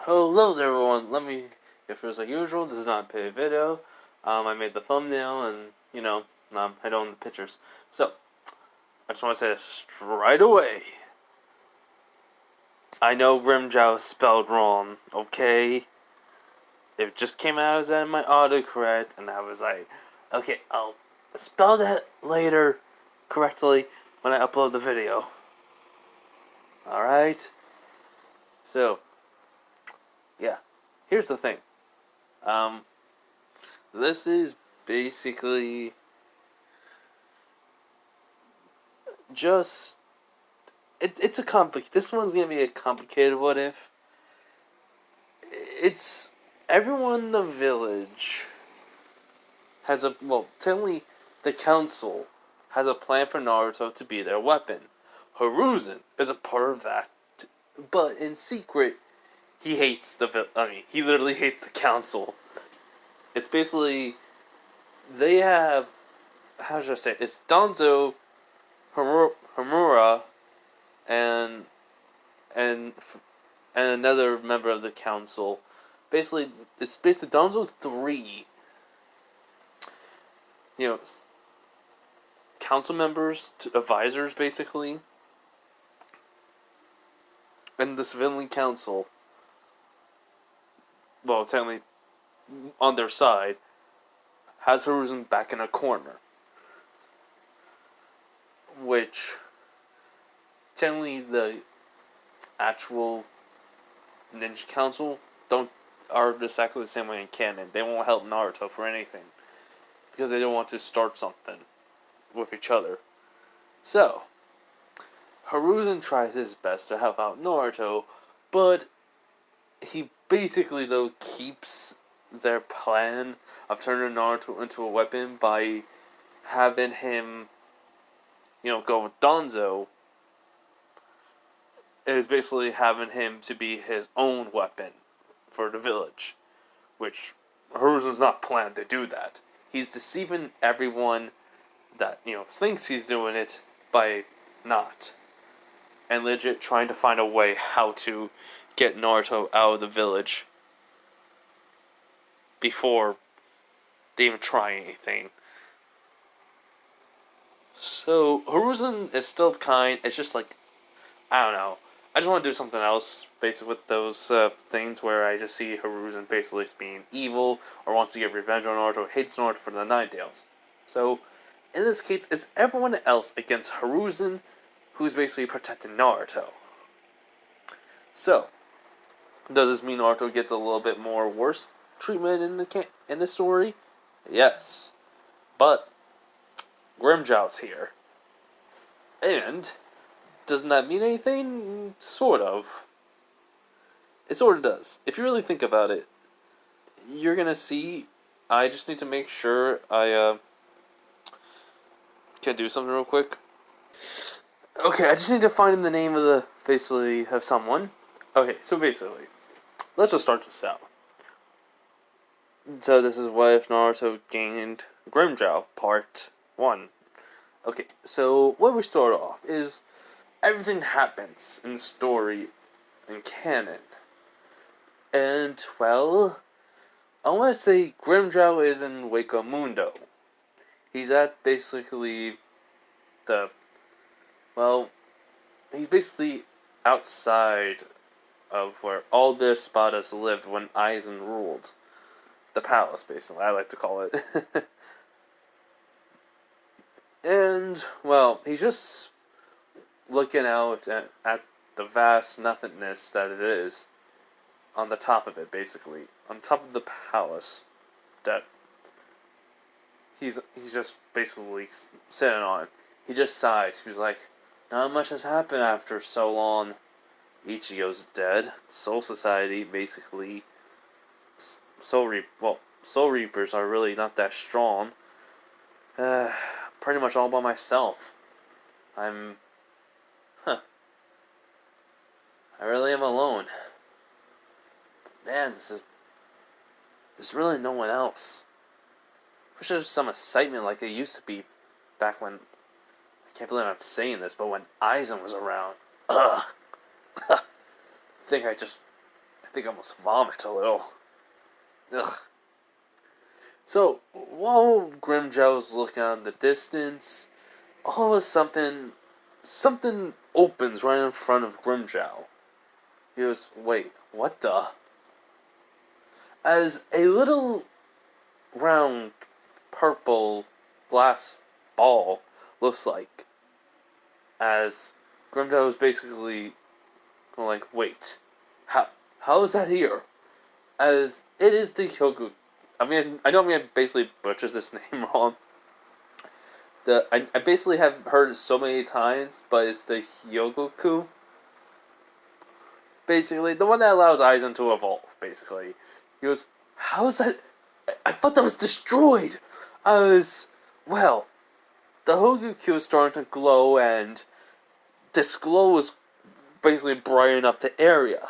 Hello there everyone, if it was like usual, this is not a paid video. I made the thumbnail and, I don't own the pictures. So, I just want to say this straight away. I know Grimjow is spelled wrong, okay? It just came out as in my autocorrect, and I was like, okay, I'll spell that later correctly when I upload the video. Alright? So, yeah. Here's the thing. This is basically just it's a this one's gonna be a complicated what if. It's everyone in the village has technically the council has a plan for Naruto to be their weapon. Hiruzen is a part of that, but in secret he hates he literally hates the council. It's basically, they have, how should I say it? It's Danzo, Hamura, and another member of the council. Basically, it's basically Danzo's three, council members, advisors, basically, and the civilian council. Well, technically, on their side, has Hiruzen back in a corner. Which, technically, the actual Ninja Council are exactly the same way in canon. They won't help Naruto for anything, because they don't want to start something with each other. So, Hiruzen tries his best to help out Naruto, but he basically, though, keeps their plan of turning Naruto into a weapon by having him, go with Danzo. It is basically having him to be his own weapon for the village, which Hiruzen's not planned to do that. He's deceiving everyone that, thinks he's doing it by not. And legit trying to find a way how to get Naruto out of the village before they even try anything. So, Hiruzen is still kind. It's just like, I don't know. I just want to do something else, basically, with those things where I just see Hiruzen basically being evil, or wants to get revenge on Naruto, hates Naruto for the Nine Tails. So, in this case, it's everyone else against Hiruzen, who's basically protecting Naruto. So, does this mean Naruto gets a little bit more worse treatment in the story? Yes. But Grimjow's here. And doesn't that mean anything? Sort of. It sort of does. If you really think about it, you're gonna see. I just need to make sure I can do something real quick. Okay, I just need to find the name of someone. Okay, so basically, let's just start this out. So this is what if Naruto gained Grimjow, part 1. Okay, so where we start off is everything happens in the story in canon. And, well, I want to say Grimjow is in Waco Mundo. He's at basically he's basically outside of where all the Espadas lived when Aizen ruled. The palace, basically, I like to call it. And, well, he's just looking out at the vast nothingness that it is on the top of it, basically. On top of the palace that he's just basically sitting on. He just sighs. He's like, not much has happened after so long. Ichigo's dead. Soul Society, basically, Soul Reapers are really not that strong. Pretty much all by myself. I really am alone. Man, there's really no one else. Wish there was some excitement like it used to be back when, I can't believe I'm saying this, but when Aizen was around. Ugh. I think think I almost vomit a little. Ugh. So, while Grimjow's looking out in the distance, all of a sudden, something opens right in front of Grimjow. He goes, wait, what the? As a little round purple glass ball looks like, as Grimjow is basically going like, wait, how is that here? As it is the Hyogo. I know I'm gonna basically butcher this name wrong. I basically have heard it so many times, but it's the Hyogoku. Basically, the one that allows Aizen to evolve, basically. He goes, how is that? I thought that was destroyed! Well, the Hyogoku is starting to glow, and this glow is basically brightening up the area.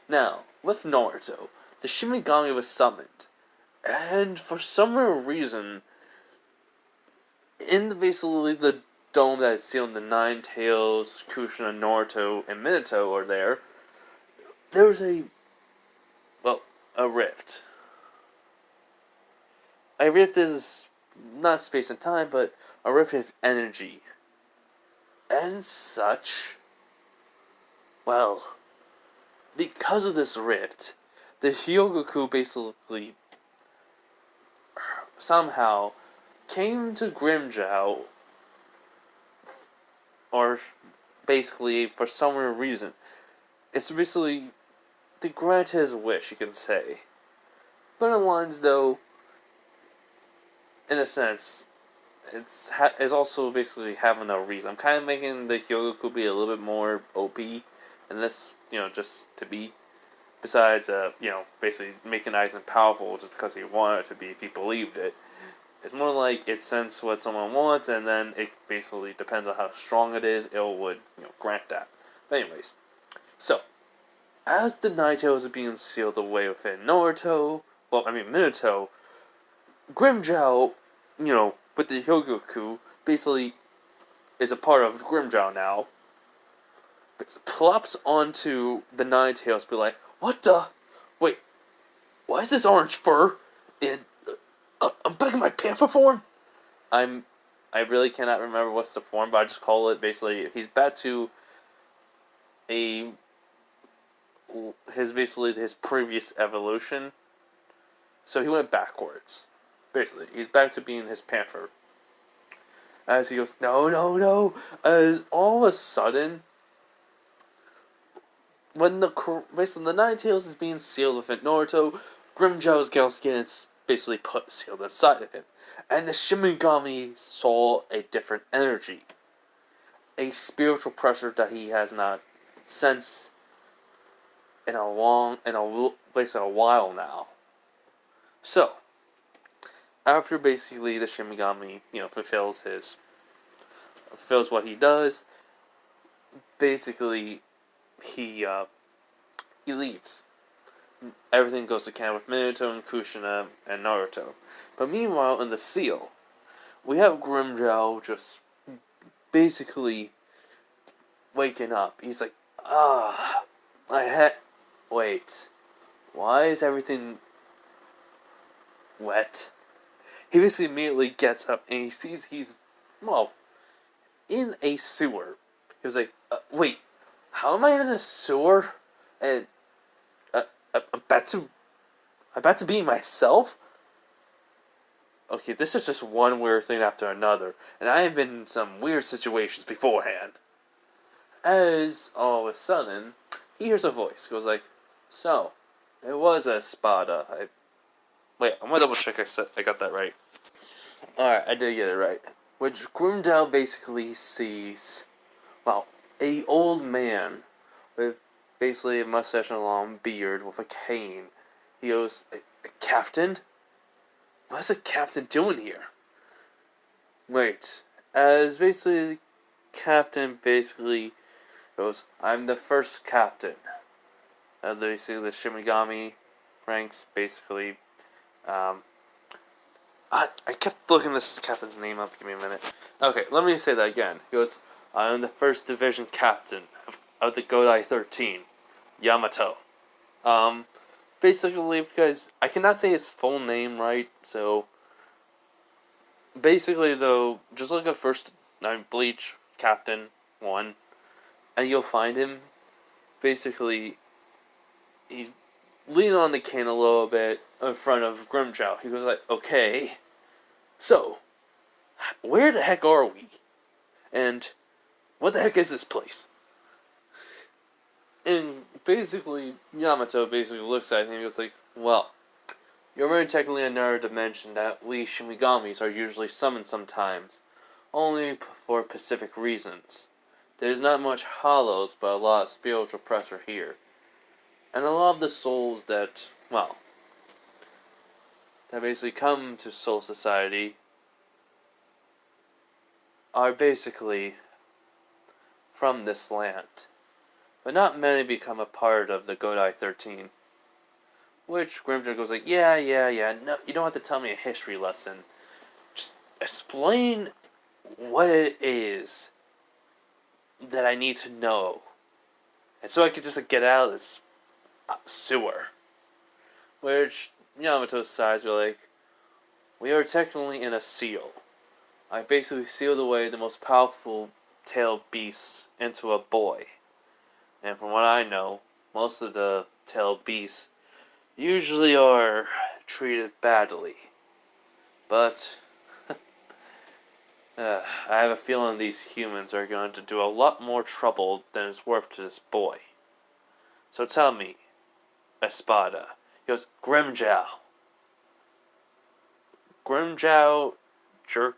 Now, with Naruto, the Shinigami was summoned, and for some weird reason, in basically the dome that is sealed, the Nine Tails, Kushina, Naruto, and Minato are there. There's a rift. A rift is not space and time, but a rift of energy. And such. Well, because of this rift, the Hyogoku basically somehow came to Grimjow, or basically for some weird reason. It's basically to grant his wish, you can say. But in lines, though, in a sense, it's also basically having a reason. I'm kind of making the Hyogoku be a little bit more OP, and this, just to be. Besides, basically making Aizen powerful just because he wanted it to be, if he believed it. It's more like it senses what someone wants, and then it basically depends on how strong it is, it would, grant that. But anyways, so, as the Nine Tails are being sealed away within Minato, Grimjow, with the Hyogoku, basically is a part of Grimjow now. Plops onto the Nine Tails, be like, what the? Wait, why is this orange fur in? I'm back in my pamper form. I really cannot remember what's the form, but I just call it basically. He's back to his previous evolution. So he went backwards. Basically, he's back to being his panther. As he goes, no. As all of a sudden, when the Nine Tails is being sealed within Naruto, Grimjow's skin is basically sealed inside of him. And the Shinigami saw a different energy. A spiritual pressure that he has not sensed in a while now. So, after basically the Shinigami, fulfills what he does, basically he leaves. Everything goes to camp with Minato and Kushina and Naruto. But meanwhile, in the seal, we have Grimjow just basically waking up. He's like, wait, why is everything wet? He basically immediately gets up and he sees he's in a sewer. He was like, wait, how am I in a sewer? And I'm about to be myself? Okay, this is just one weird thing after another, and I have been in some weird situations beforehand. As all of a sudden, he hears a voice. He goes like, so, it was a Spada. I'm gonna double check I got that right. Alright, I did get it right. Which Grimjow basically sees, a old man with basically a mustache and a long beard with a cane. He goes, a captain? What's a captain doing here? Wait, as basically the captain basically goes, I'm the first captain. Basically the Shinigami ranks basically, I kept looking this captain's name up, give me a minute. Okay, let me say that again. He goes, I am the first division captain of the Godai 13, Yamato. Um, basically, because I cannot say his full name right, so basically, though, just look at first Bleach Captain 1, and you'll find him. Basically, he's leaning on the cane a little bit in front of Grimjow. He goes like, okay, so, where the heck are we? And what the heck is this place? And basically, Yamato basically looks at him and goes like, well, you're very technically in another dimension that we Shinigamis are usually summoned sometimes, only for specific reasons. There's not much hollows, but a lot of spiritual pressure here. And a lot of the souls that, well, that basically come to Soul Society are basically from this land. But not many become a part of the Godai 13. Which Grimjow goes like, yeah, no, you don't have to tell me a history lesson. Just explain what it is that I need to know. And so I could just get out of this sewer. Which Yamato's sides were like, we are technically in a seal. I basically sealed away the most powerful tailed beasts into a boy. And from what I know, most of the tailed beasts usually are treated badly. But I have a feeling these humans are going to do a lot more trouble than is worth to this boy. So tell me, Espada. He goes, Grimjow. Grimjow Jerkin?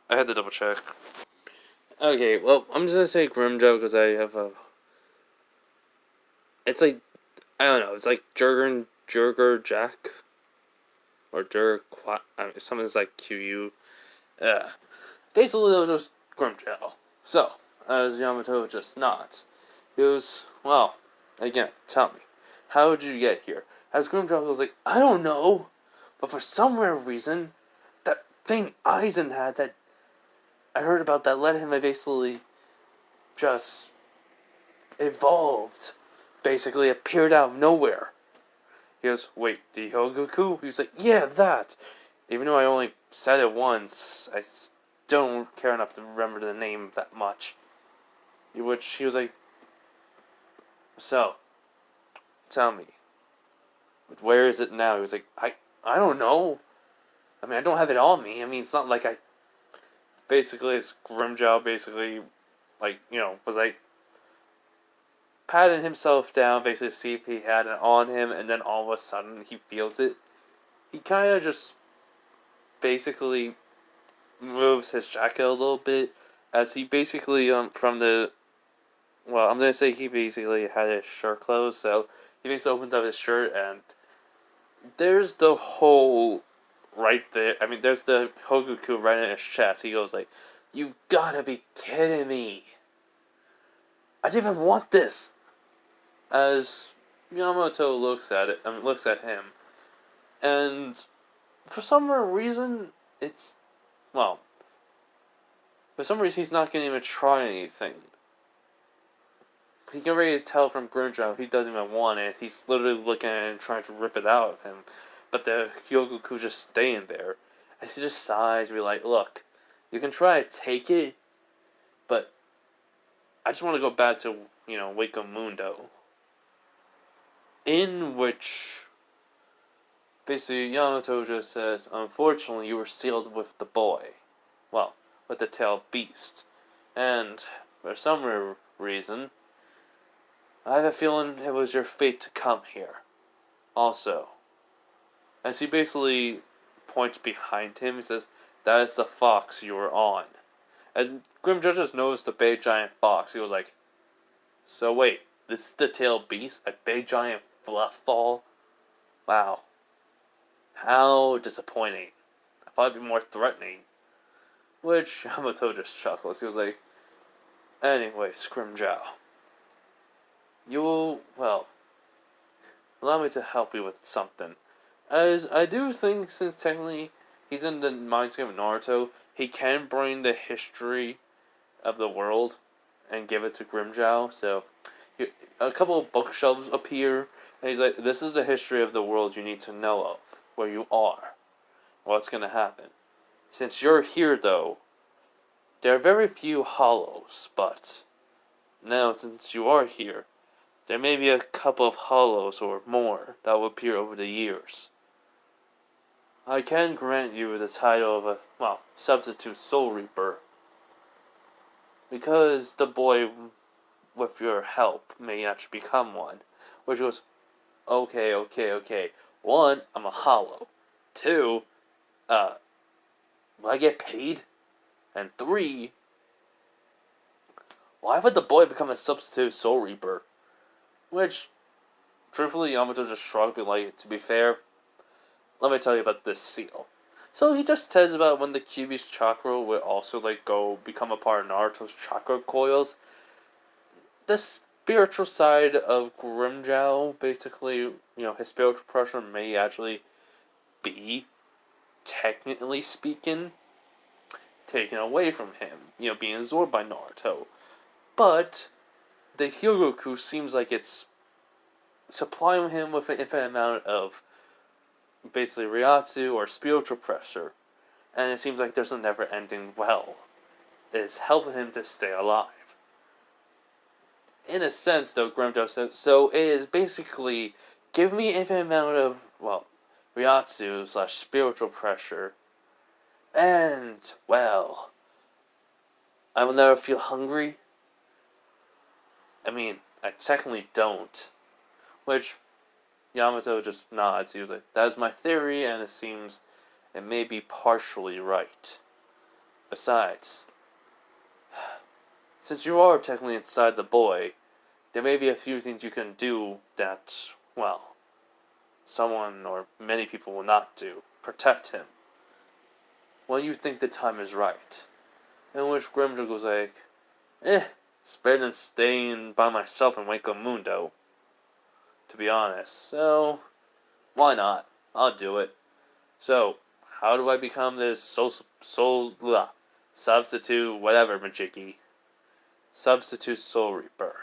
I had to double check. Okay, well, I'm just gonna say Grimjow because I have a... It's like, I don't know, it's like Jurger Jack? Or something that's like QU. Basically, it was just Grimjow. So, as Yamato just nods, he goes, well, again, tell me, how did you get here? As Grimjow goes like, I don't know, but for some weird reason, that thing Aizen had that I heard about that let him basically just evolved, basically appeared out of nowhere. He goes, wait, the Hogoku? He's like, yeah, that. Even though I only said it once, I don't care enough to remember the name that much. Which he was like, so, tell me, where is it now? He was like, I don't know. I mean, I don't have it on me. I mean, it's not like I... Basically, it's Grimjow basically, like, was like, patting himself down, basically to see if he had it on him, and then all of a sudden he feels it. He kind of just basically moves his jacket a little bit, as he basically, from the... Well, I'm going to say he basically had his shirt closed, so he basically opens up his shirt, and there's the hole right there. I mean, there's the Hogoku right in his chest. He goes like, you gotta be kidding me. I didn't even want this. As Yamato looks at him, and for some reason, for some reason he's not going to even try anything. He can already tell from Grimjow he doesn't even want it. He's literally looking at it and trying to rip it out of him. But the Hyogoku's just staying there. As he just sighs and be like, look, you can try to take it, but I just want to go back to, Wako Mundo. In which, basically, Yamato just says, unfortunately, you were sealed with the boy. Well, with the tailed beast. And, for some reason, I have a feeling it was your fate to come here. Also, as he basically points behind him, he says, that is the fox you were on. And Grimjow just noticed the big giant fox. He was like, so wait, this is the tailed beast? A big giant fluff ball? Wow. How disappointing. I thought it'd be more threatening. Which Yamato just chuckles. He was like, anyways, Grimjow. Allow me to help you with something. As I do think, since technically he's in the mindset of Naruto, he can bring the history of the world and give it to Grimjow. So A couple of bookshelves appear, and he's like, "This is the history of the world you need to know of, where you are, what's gonna happen. Since you're here, though, there are very few hollows, but now since you are here, there may be a couple of hollows or more that will appear over the years. I can grant you the title of a, well, substitute Soul Reaper, because the boy, with your help, may actually become one." Which goes, okay. One, I'm a hollow. Two, will I get paid? And three, why would the boy become a substitute Soul Reaper? Which, truthfully, Yamato just shrugged me like, to be fair, let me tell you about this seal. So he just tells about when the Kyuubi's chakra would also go become a part of Naruto's chakra coils. The spiritual side of Grimjow, basically, his spiritual pressure may actually be, technically speaking, taken away from him, being absorbed by Naruto. But the Hiroku seems like it's supplying him with an infinite amount of basically Ryatsu or spiritual pressure, and it seems like there's a never-ending well. It's helping him to stay alive. In a sense, though, Grimjow says, so it is basically giving me an infinite amount of, Ryatsu / spiritual pressure, and, well, I will never feel hungry. I mean, I technically don't. Which Yamato just nods. He was like, that is my theory, and it seems it may be partially right. Besides, since you are technically inside the boy, there may be a few things you can do that, well, someone or many people will not do. Protect him when you think the time is right. In which Grimjow goes like, it's better than staying by myself in Waco Mundo, to be honest. So, why not? I'll do it. So, how do I become this substitute whatever Majiki? Substitute Soul Reaper.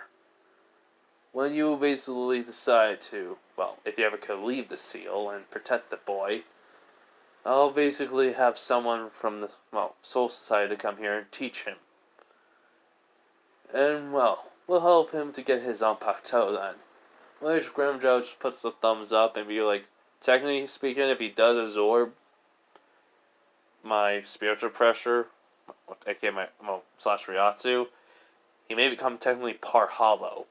When you basically decide to, if you ever could leave the seal and protect the boy, I'll basically have someone from the, Soul Society to come here and teach him. And, we'll help him to get his Zanpakuto then. Which Grimjow just puts the thumbs up and be like, technically speaking, if he does absorb my spiritual pressure, aka my / Ryatsu, he may become technically part hollow.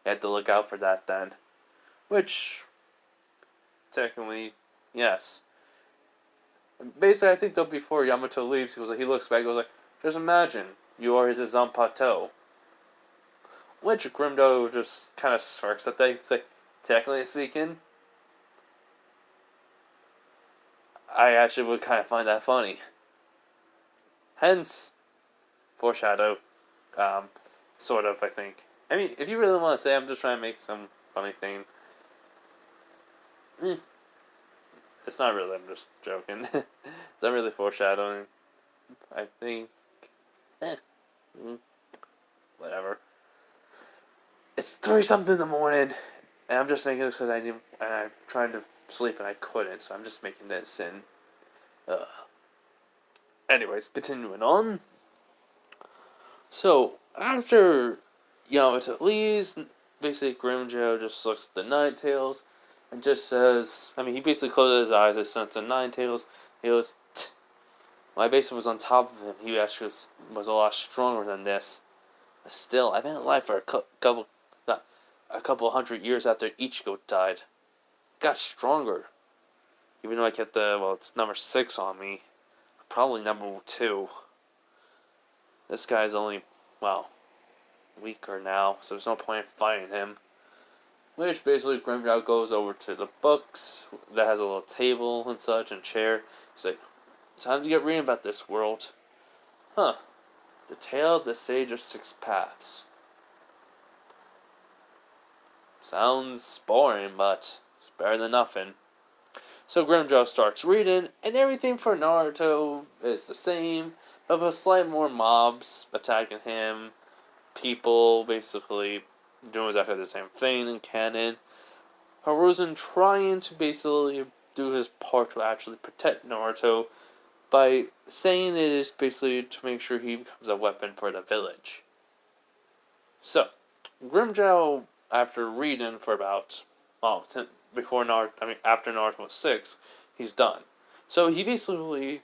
You have to look out for that then. Which, technically, yes. Basically, I think though before Yamato leaves, he looks back and goes like, just imagine, you are his Zanpakuto. Which Grimjow just kind of smirks at that. He's like, technically speaking, I actually would kind of find that funny. Hence, foreshadow, sort of, I think. I mean, if you really want to say, I'm just trying to make some funny thing. It's not really, I'm just joking. It's not really foreshadowing. I think, whatever. It's 3-something in the morning, and I'm just making this because I'm trying to sleep and I couldn't, so I'm just making this, and, anyways, continuing on. So, after Yamato leaves, basically Grimjow just looks at the Ninetales, and just says, he basically closes his eyes and sends the Ninetales. He goes, my basement was on top of him. He actually was a lot stronger than this. But still, I've been alive for a couple hundred years after Ichigo died. I got stronger. Even though I kept it's number 6 on me. Probably number 2. This guy's only, weaker now, so there's no point in fighting him. Which basically Grimjow goes over to the books that has a little table and such and chair. He's like, time to get reading about this world. The Tale of the Sage of Six Paths. Sounds boring, but it's better than nothing. So Grimjow starts reading, and everything for Naruto is the same, but with slight more mobs attacking him, people basically doing exactly the same thing in canon. Hiruzen trying to basically do his part to actually protect Naruto by saying it is basically to make sure he becomes a weapon for the village. So, Grimjow, after reading for about after Naruto was 6, he's done. So he basically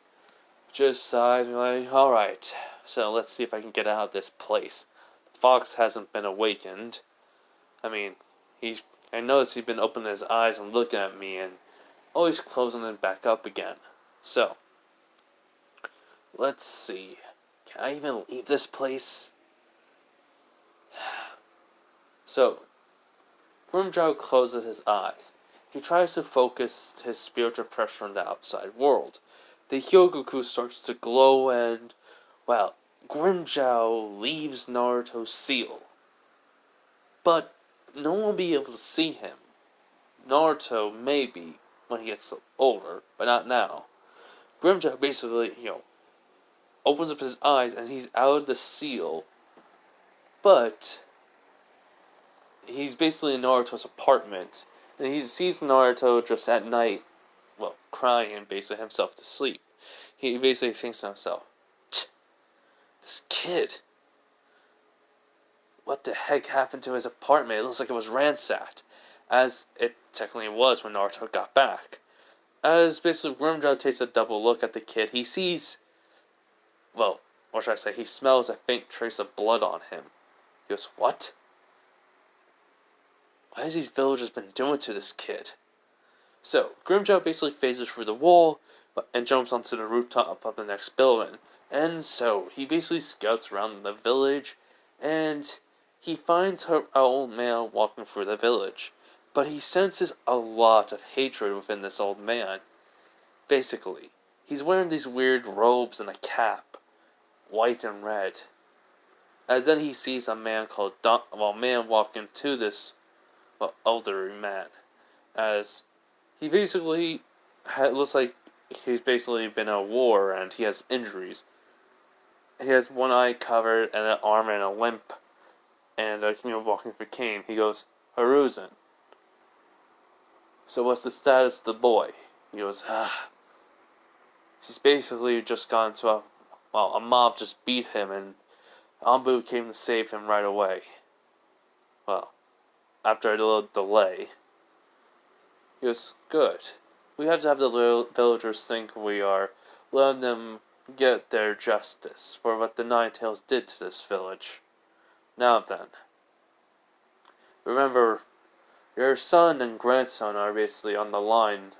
just sighs like, alright, so let's see if I can get out of this place. The fox hasn't been awakened. I mean, I noticed he's been opening his eyes and looking at me and always closing them back up again. So, let's see. Can I even leave this place? So, Grimjow closes his eyes. He tries to focus his spiritual pressure on the outside world. The Hyogoku starts to glow and, well, Grimjow leaves Naruto's seal. But no one will be able to see him. Naruto maybe when he gets older, but not now. Grimjow basically, opens up his eyes and he's out of the seal. But he's basically in Naruto's apartment. And he sees Naruto just at night, well, crying and basically himself to sleep. He basically thinks to himself, this kid, what the heck happened to his apartment? It looks like it was ransacked, as it technically was when Naruto got back. As basically Grimjow takes a double look at the kid, he sees, well, what should I say, he smells a faint trace of blood on him. He goes, what? What has these villagers been doing to this kid? So, Grimjow basically phases through the wall and jumps onto the rooftop of the next building. And so, he basically scouts around the village, and he finds an old man walking through the village. But he senses a lot of hatred within this old man. Basically, he's wearing these weird robes and a cap, white and red. As then he sees a man called man walking to this elderly man. As he basically looks like he's basically been in a war and he has injuries. He has one eye covered and an arm and a limp, and walking with a cane. He goes, Hiruzen. So what's the status of the boy? He goes, He's basically just gone to a mob just beat him and Anbu came to save him right away. Well, after a little delay. He goes, good. We have to have the villagers think we are letting them get their justice for what the Nine Tails did to this village. Now then, remember, your son and grandson are basically on the line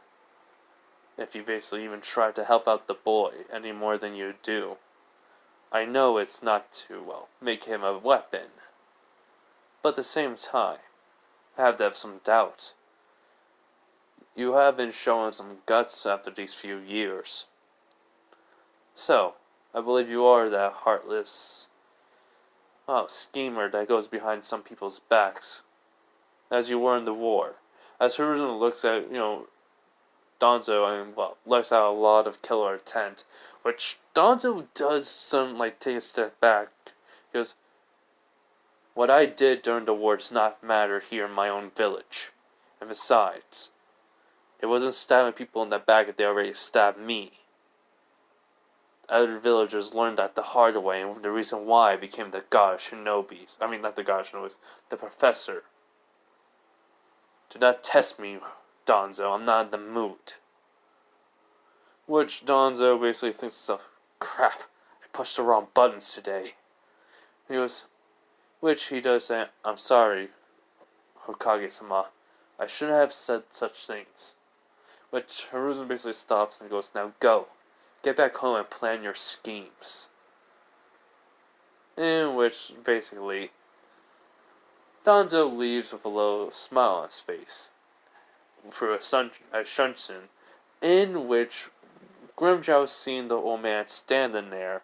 if you basically even try to help out the boy any more than you do. I know it's not to, make him a weapon, but at the same time, I have to have some doubt. You have been showing some guts after these few years. So, I believe you are that heartless schemer that goes behind some people's backs, as you were in the war. As Hiruzen looks at, Danzo and, lets out a lot of killer intent, which Danzo does take a step back. He goes, what I did during the war does not matter here in my own village. And besides, it wasn't stabbing people in the back if they already stabbed me. Other villagers learned that the hard way, and the reason why I became the god of shinobis. I mean, not the god of shinobis, the professor. Do not test me, Danzo. I'm not in the mood. Which Danzo basically thinks to himself, crap, I pushed the wrong buttons today. He goes, which he does say, I'm sorry, Hokage-sama. I shouldn't have said such things. Which Hiruzen basically stops and goes, now go. Get back home and plan your schemes. In which, basically, Danzo leaves with a little smile on his face. Through a shunshin, in which Grimjow seeing the old man standing there,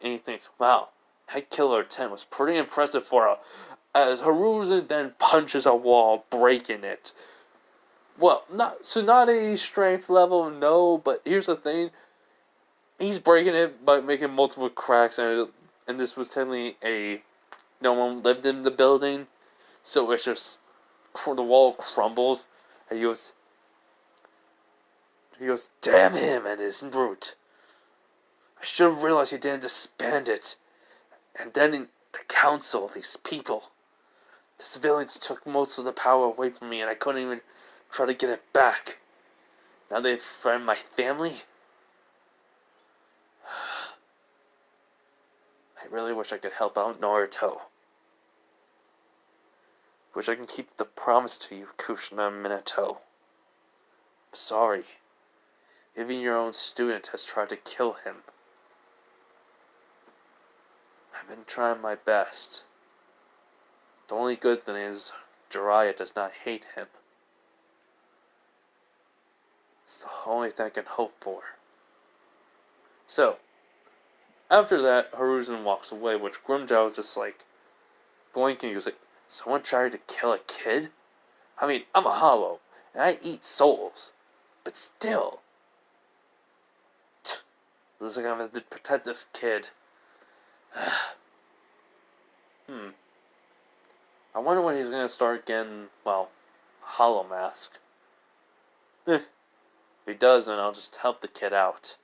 and he thinks, wow, that killer 10 was pretty impressive for a... As Hiruzen then punches a wall, breaking it. Well, not Tsunade strength level, no, but here's the thing. He's breaking it by making multiple cracks, and this was technically a no one lived in the building, so it's just the wall crumbles, and he goes, damn him and his root. I should have realized he didn't disband it. And then in the council, these people, the civilians took most of the power away from me, and I couldn't even try to get it back. Now they've threatened my family. I really wish I could help out Naruto. Wish I can keep the promise to you, Kushina Minato. I'm sorry. Even your own student has tried to kill him. I've been trying my best. The only good thing is, Jiraiya does not hate him. It's the only thing I can hope for. So, after that, Hiruzen walks away, which Grimjow is just like blinking. He was like, someone tried to kill a kid? I mean, I'm a hollow, and I eat souls. But still. Looks like I'm going to protect this kid. I wonder when he's going to start getting, well, hollow mask. If he does, then I'll just help the kid out.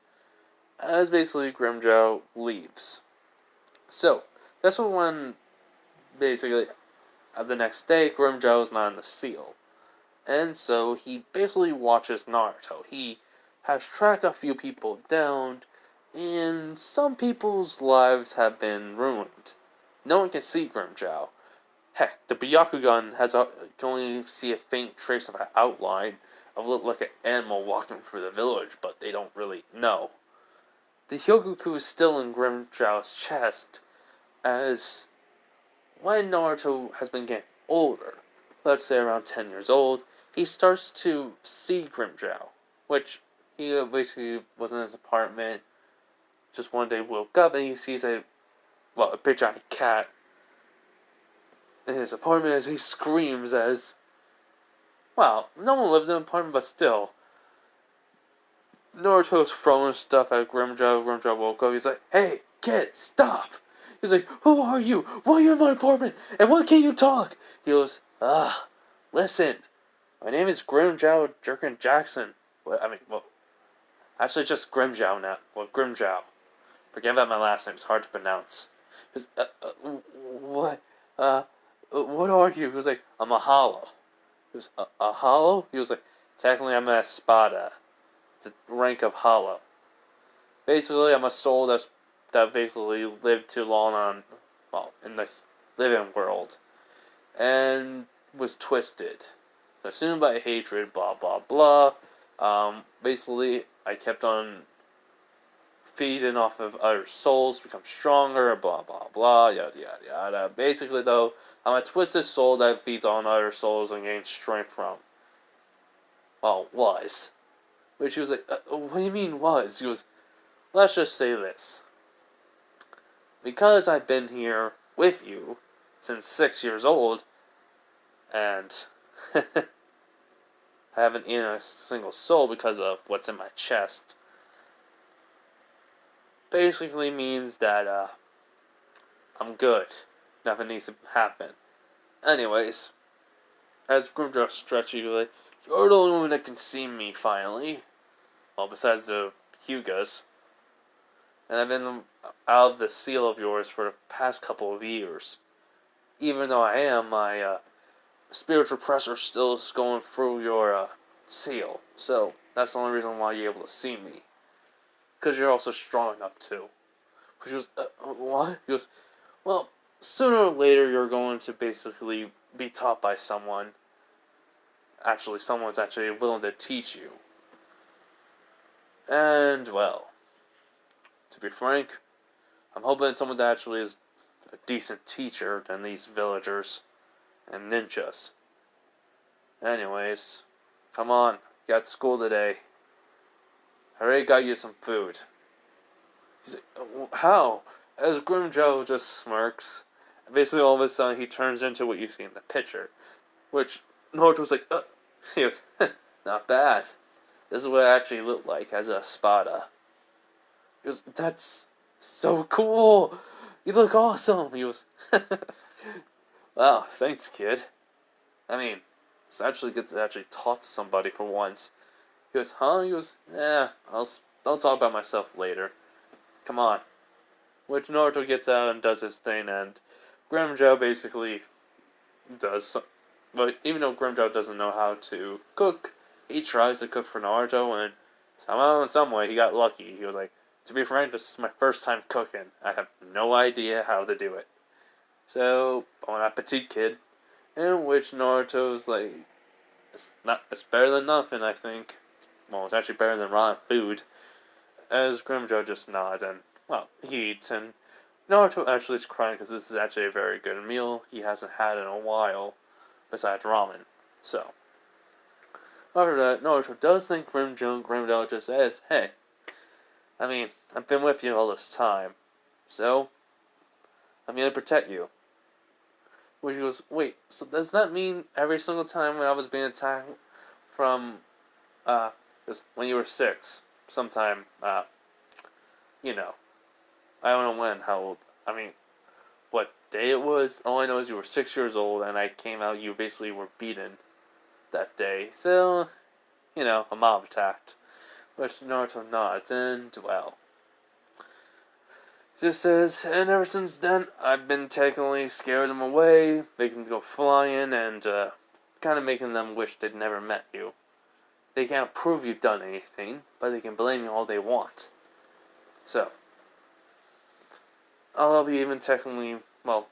As basically Grimjow leaves. So, that's when basically the next day Grimjow is not in the seal. And so he basically watches Naruto. He has tracked a few people down, and some people's lives have been ruined. No one can see Grimjow. Heck, the Byakugan can only see a faint trace of an outline of look like an animal walking through the village, but they don't really know. The Hyogoku is still in Grimjow's chest, as when Naruto has been getting older, let's say around 10 years old, he starts to see Grimjow, which he basically was in his apartment, just one day woke up and he sees a big giant cat in his apartment as he screams as, no one lived in an apartment, but still. Naruto's throwing stuff at Grimjow. Grimjow woke up. He's like, hey, kid, stop. He's like, who are you? Why are you in my apartment? And why can't you talk? He goes, listen. My name is Grimjow Jerkin Jackson. Actually just Grimjow now. Grimjow. Forget about my last name. It's hard to pronounce. He goes, what? What are you? He was like, I'm a hollow. He was, a hollow? He was like, technically I'm an espada. The rank of hollow. Basically, I'm a soul that basically lived too long in the living world, and was twisted, consumed by hatred, blah blah blah. Basically, I kept on feeding off of other souls, become stronger, blah blah blah, yada yada yada. Basically, though, I'm a twisted soul that feeds on other souls and gains strength from. Was. Which he was like, what do you mean was? He goes, let's just say this. Because I've been here with you since 6 years old, and I haven't eaten a single soul because of what's in my chest, basically means that, I'm good. Nothing needs to happen. Anyways, as Grimjow stretches, you're like, you're the only one that can see me finally. Well, besides the Hyugas. And I've been out of the seal of yours for the past couple of years. Even though I am, my spiritual pressure still is going through your seal. So, that's the only reason why you're able to see me. Because you're also strong enough to. She goes, what? He goes, well, sooner or later you're going to basically be taught by someone. Actually, someone's actually willing to teach you. And, well, to be frank, I'm hoping someone that actually is a decent teacher than these villagers and ninjas. Anyways, come on, you got school today. I already got you some food. He's like, how? As Grimjow just smirks, basically all of a sudden he turns into what you see in the picture. Which, Naruto's like, he goes, not bad. This is what I actually look like as a espada. He goes, that's so cool. You look awesome. He was, wow, thanks, kid. I mean, it's actually good to actually talk to somebody for once. He goes, huh? He goes, yeah, I'll talk about myself later. Come on. Which Naruto gets out and does his thing, and Grimjow basically does. But even though Grimjow doesn't know how to cook, he tries to cook for Naruto, and somehow, in some way, he got lucky. He was like, to be frank, this is my first time cooking. I have no idea how to do it. So, bon appetit, kid. In which Naruto's like, it's better than nothing, I think. Well, it's actually better than raw food. As Grimjow just nods and, well, he eats, and Naruto actually is crying because this is actually a very good meal he hasn't had in a while, besides ramen. So, after that, Naruto does thank Grimjow, and Grimjow just says, hey, I mean, I've been with you all this time, so I'm gonna protect you. Which goes, wait, so does that mean every single time when I was being attacked from, when you were 6, sometime, you know, I don't know when, how old, I mean, what day it was, all I know is you were 6 years old, and I came out, you basically were beaten that day, so, you know, a mob attacked. Which Naruto nods, and, well, just says, and ever since then, I've been technically scaring them away, making them go flying, and kind of making them wish they'd never met you. They can't prove you've done anything, but they can blame you all they want. So, I'll help you even technically, well,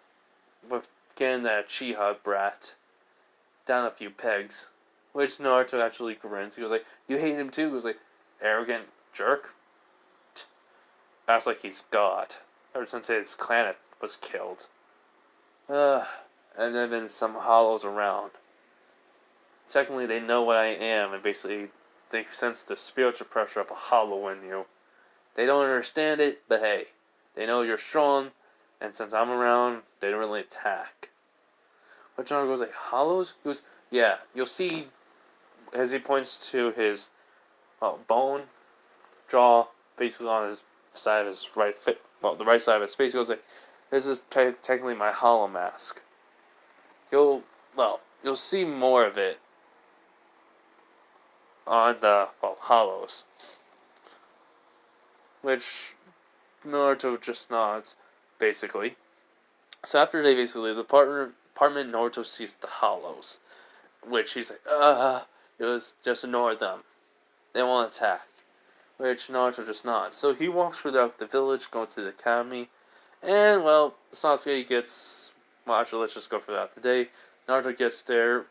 with getting that Chiha brat down a few pegs. Which Naruto actually grins. He goes like, you hate him too? He goes like, arrogant jerk? Acts like he's God. Ever since his clan was killed. And there have been some hollows around. Secondly, they know what I am, and basically they sense the spiritual pressure of a hollow in you. They don't understand it, but hey, they know you're strong, and since I'm around, they don't really attack. But John goes like, hollows? He goes, yeah, you'll see, as he points to his bone, jaw, basically on his side of his right fit, well, the right side of his face. He goes like, this is technically my hollow mask. You'll see more of it on the hollows. Which Naruto just nods, basically. So after they basically leave the apartment, Naruto sees the hollows. Which he's like, it was just ignore them. They won't attack. Which Naruto just nods. So he walks throughout the village, going to the academy. And, well, Sasuke gets, well, actually, let's just go throughout the day. Naruto gets there,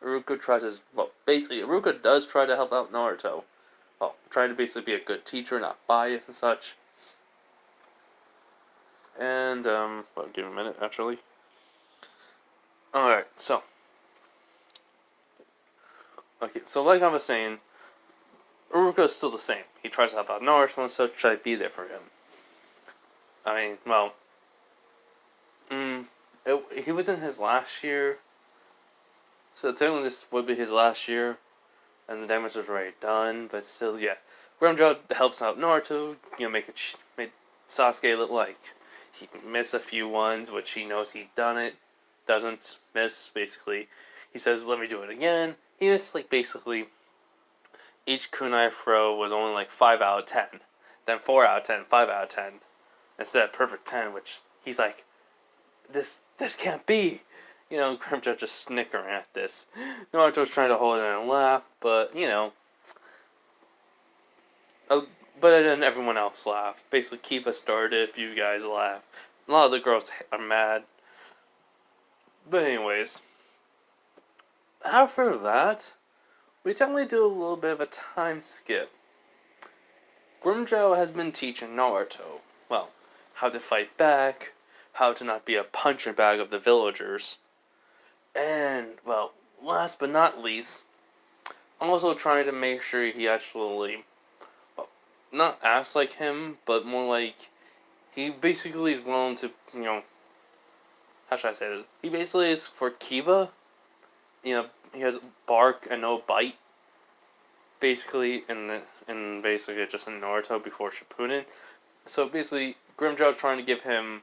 Iruka tries his, well, basically, Iruka does try to help out Naruto. Well, trying to basically be a good teacher, not biased and such. And, give me a minute, actually. Alright, so. Okay, so like I was saying, Iruka is still the same. He tries to help out Naruto and such, try to be there for him. I mean, well, he was in his last year, so technically this would be his last year, and the damage was already done, but still, yeah. Grimjow helps out Naruto, make Sasuke look like he missed a few ones, which he knows he'd done it, doesn't miss, basically. He says, let me do it again. He missed, like, basically, each kunai throw was only, like, 5 out of 10. Then 4 out of 10, 5 out of 10. Instead of perfect 10, which he's like, this can't be. Grimjow just snickering at this. Naruto's trying to hold it and laugh, but, but then everyone else laughed. Basically, keep us started if you guys laugh. A lot of the girls are mad. But anyways, after that, we technically do a little bit of a time skip. Grimjow has been teaching Naruto, well, how to fight back, how to not be a punching bag of the villagers, and, well, last but not least, also trying to make sure he actually, well, not acts like him, but more like, he basically is willing to, how should I say this? He basically is for Kiba, he has bark and no bite, basically, in basically just in Naruto before Shippuden. So basically, Grimjow is trying to give him.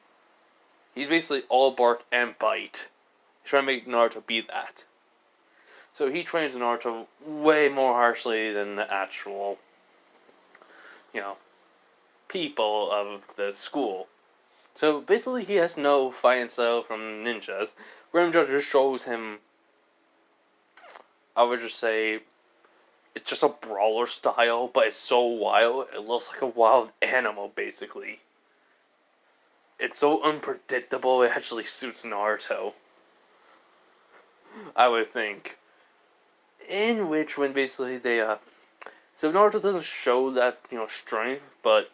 He's basically all bark and bite. He's trying to make Naruto be that. So he trains Naruto way more harshly than the actual, you know, people of the school. So basically, he has no fighting style from ninjas. Grimjow just shows him. I would just say it's just a brawler style, but it's so wild. It looks like a wild animal, basically. It's so unpredictable. It actually suits Naruto, I would think. In which, when basically they so Naruto doesn't show that strength, but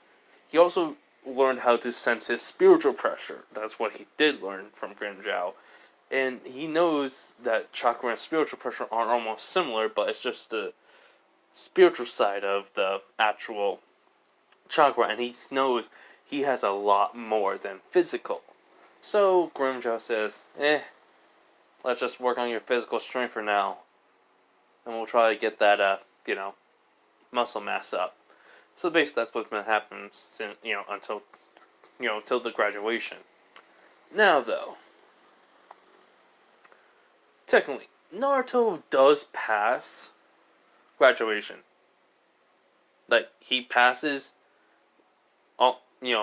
he also learned how to sense his spiritual pressure. That's what he did learn from Grimjow. And he knows that chakra and spiritual pressure are almost similar, but it's just the spiritual side of the actual chakra, and he knows he has a lot more than physical. So Grimjow says, let's just work on your physical strength for now, and we'll try to get that, muscle mass up. So basically, that's what's been happening since, until, till the graduation. Now, though, technically, Naruto does pass graduation. Like, he passes, the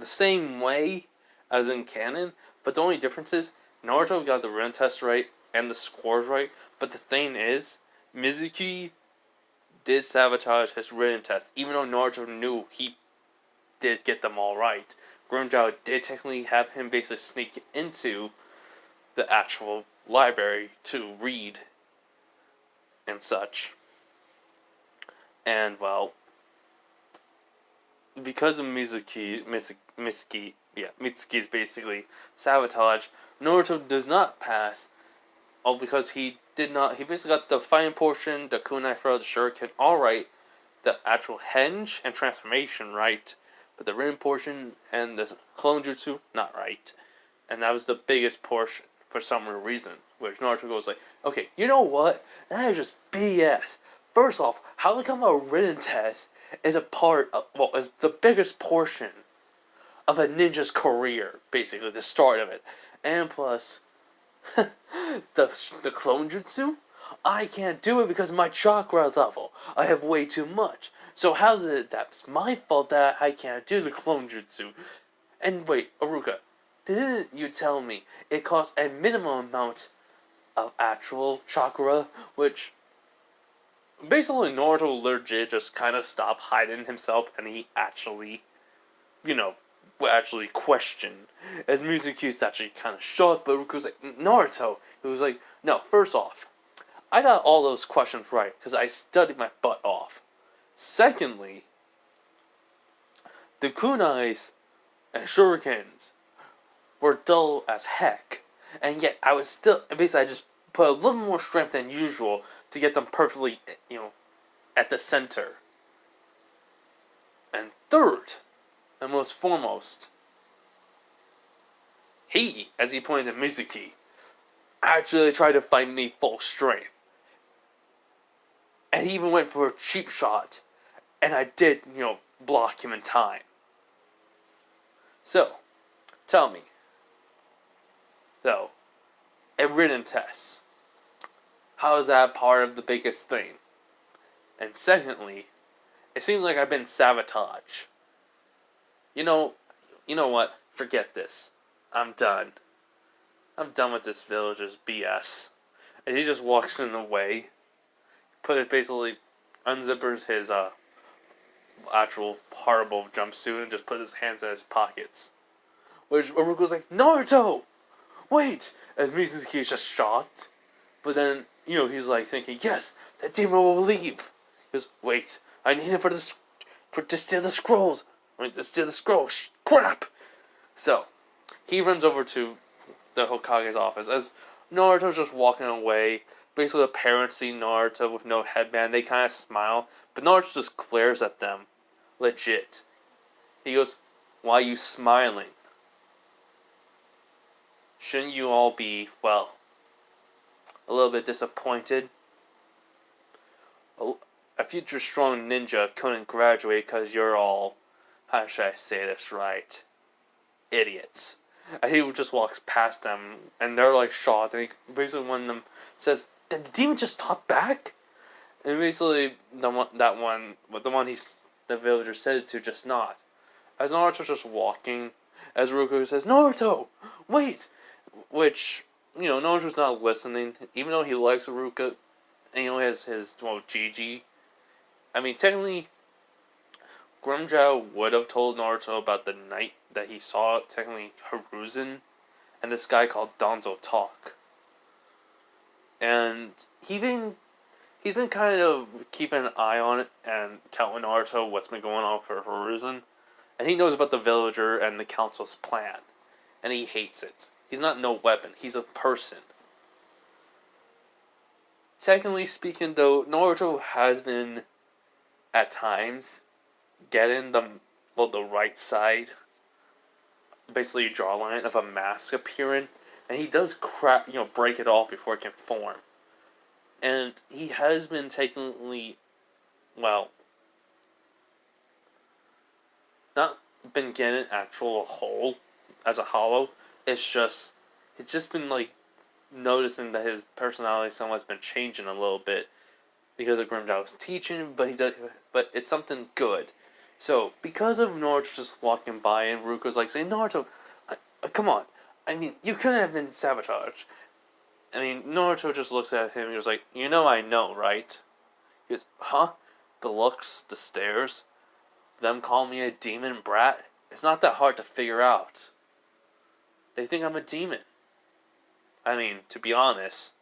same way as in canon, but the only difference is Naruto got the written test right and the scores right, but the thing is, Mizuki did sabotage his written test, even though Naruto knew he did get them all right. Grimjow did technically have him basically sneak into the actual library to read and such. And, well, because of Mitsuki's basically sabotage, Naruto does not pass. All because he basically got the fighting portion, the kunai throw, the shuriken all right, the actual henge and transformation right, but the written portion and the clone jutsu not right. And that was the biggest portion for some reason. Which Naruto goes like, okay, you know what? That is just BS. First off, how come a written test is is the biggest portion of a ninja's career, basically, the start of it. And plus, the clone jutsu? I can't do it because of my chakra level. I have way too much. So how's it that's my fault that I can't do the clone jutsu? And wait, Aruka, didn't you tell me it costs a minimum amount of actual chakra, which basically Naruto legit just kind of stopped hiding himself, and he actually, would actually question. As Mizuki's actually kind of shocked, but Ruku's like, Naruto, he was like, no, first off, I got all those questions right, because I studied my butt off. Secondly, the kunais and shurikens were dull as heck, and yet I was still, basically I just put a little more strength than usual to get them perfectly, at the center. And third, and most foremost, he, as he pointed at Mizuki, actually tried to fight me full strength. And he even went for a cheap shot, and I did, block him in time. So, tell me, though, a written test, how is that part of the biggest thing? And secondly, it seems like I've been sabotaged. You know what? Forget this. I'm done. I'm done with this village's BS. And he just walks in the way. Basically unzippers his actual horrible jumpsuit and just put his hands in his pockets. Which Aruko's like, Naruto! Wait! As Mizuki is just shocked. But then, he's like thinking, yes, that demon will leave. He goes, wait, I need him to steal the scrolls. To steal the scrolls. Crap! So, he runs over to the Hokage's office as Naruto's just walking away. Basically, the parents see Naruto with no headband. They kind of smile, but Naruto just glares at them. Legit. He goes, why are you smiling? Shouldn't you all be, well, a little bit disappointed? A future strong ninja couldn't graduate because you're all how should I say this right? Idiots. And he just walks past them, and they're like shocked. And he, basically, one of them says, "Did the demon just talk back?" And basically, the one the villager said it to, just not. As Naruto's just walking, as Ruko says, "Naruto, wait!" Which, Naruto's not listening, even though he likes Ruka, and he has his, Gigi. I mean, technically, Grimjow would have told Naruto about the night that he saw, technically, Hiruzen and this guy called Danzo talk. And he's been kind of keeping an eye on it and telling Naruto what's been going on for Hiruzen. And he knows about the villager and the council's plan. And he hates it. He's not no weapon. He's a person. Technically speaking, though, Naruto has been, at times, getting the right side, basically jawline of a mask appearing. And he does break it off before it can form. And he has been technically, not been getting actual whole as a hollow. It's just been like noticing that his personality somewhat's been changing a little bit because of Grimjow's teaching, but it's something good. So because of Naruto just walking by and Ruko's like saying, "Naruto, come on, I mean, you couldn't have been sabotaged." I mean, Naruto just looks at him and he was like, I know, right? He goes, "Huh? The looks, the stares, them call me a demon brat? It's not that hard to figure out. They think I'm a demon. I mean, to be honest,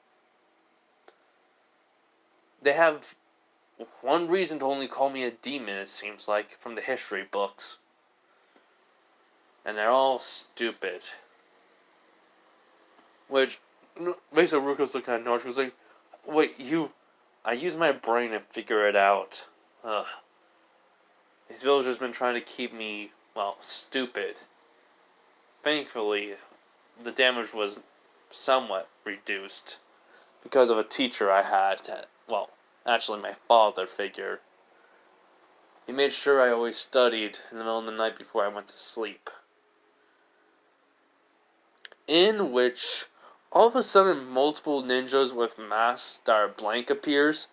they have one reason to only call me a demon, it seems like, from the history books. And they're all stupid." Which, basically, Ruko's looking at Naruto, was like, "Wait, I use my brain to figure it out. Ugh. These villagers been trying to keep me, stupid. Thankfully, the damage was somewhat reduced because of a teacher I had. Actually, my father figure. He made sure I always studied in the middle of the night before I went to sleep." In which, all of a sudden, multiple ninjas with masks that are blank appears.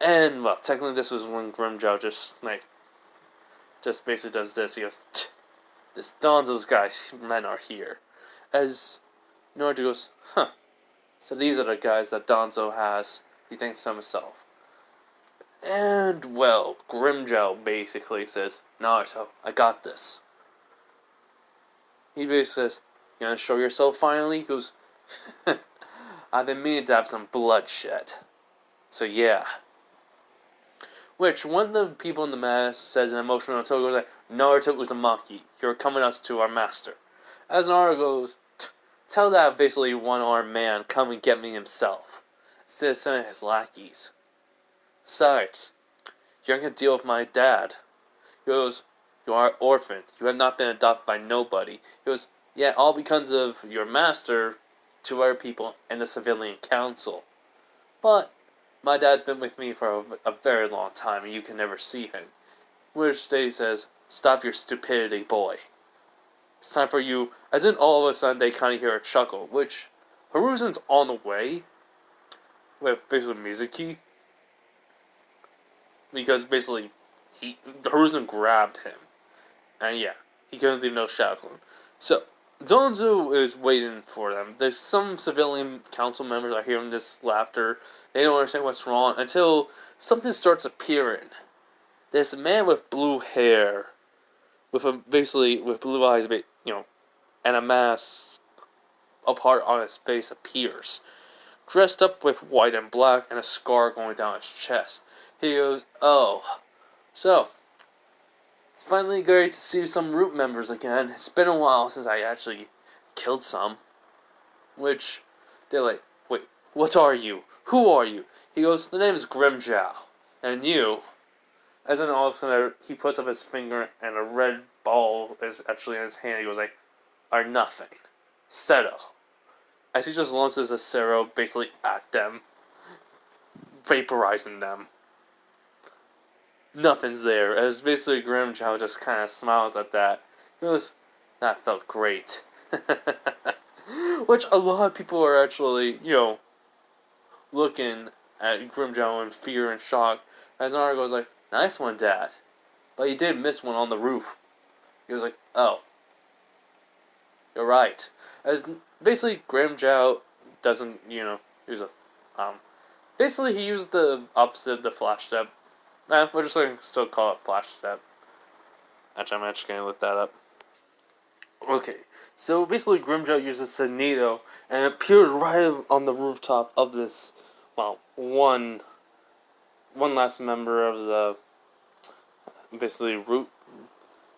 And, technically this was when Grimjow just basically does this. He goes, "This Danzo's guys, men are here." As Naruto goes, "Huh. So these are the guys that Danzo has," he thinks to himself. And, Grimjow basically says, "Naruto, I got this." He basically says, "You gonna show yourself finally?" He goes, "I've been meaning to have some bloodshed. So yeah." Which, one of the people in the mask says in emotional tone, goes like, "Naruto Uzumaki, you're coming us to our master." As Naruto goes, "Tell that basically one-armed man come and get me himself, instead of sending his lackeys. Besides, you're gonna deal with my dad." He goes, "You are an orphan. You have not been adopted by nobody." He goes, "Yeah, all because of your master, two other people, and the civilian council. But my dad's been with me for a very long time, and you can never see him." Which they says, "Stop your stupidity, boy. It's time for you." As in, all of a sudden, they kind of hear a chuckle, which Hiruzen's on the way with basically Mizuki. Because basically, Hiruzen grabbed him. And yeah, he couldn't leave no shadow clone. So, Danzo is waiting for them. There's some civilian council members are hearing this laughter. They don't understand what's wrong until something starts appearing. This man with blue hair, with blue eyes, and a mask, a part on his face appears, dressed up with white and black, and a scar going down his chest. He goes, "Oh, so it's finally great to see some root members again. It's been a while since I actually killed some." Which, they're like, "Wait, what are you? Who are you?" He goes, "The name is Grimjow. And you?" As then all of a sudden, he puts up his finger and a red ball is actually in his hand. He goes like, "Are nothing. Settle." As he just launches a Zero basically at them, vaporizing them. nothing's there. As basically Grimjow just kind of smiles at that. He goes, that felt great. Which a lot of people are actually, looking at Grimjow in fear and shock. As Naruto goes like, nice one, Dad. But you did miss one on the roof. He was like, oh, you're right. As basically Grimjow doesn't, use a, basically he used the opposite of the flash step. We're just going to still call it flash step. Actually, I'm actually going to look that up. Okay, so basically Grimjow uses Sanito and appears right on the rooftop of this, one last member of the, basically, root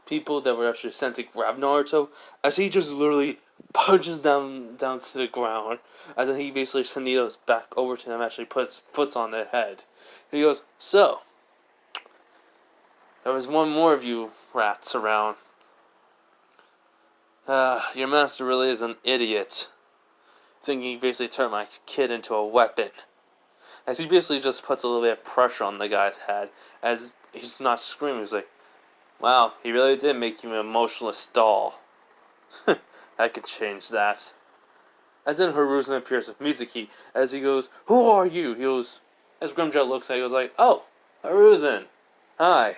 people that were actually sent to grab Naruto, as he just literally punches down to the ground, as he basically Sanito's back over to him, actually puts foot on their head. And he goes, so, there was one more of you rats around. Your master really is an idiot. Thinking he basically turned my kid into a weapon. As he basically just puts a little bit of pressure on the guy's head, as he's not screaming, he's like, wow, he really did make you an emotionless doll. I could change that. As then Hiruzen appears with Mizuki, as he goes, who are you? He goes, as Grimjow looks at him, he goes like, oh, Hiruzen. Hi.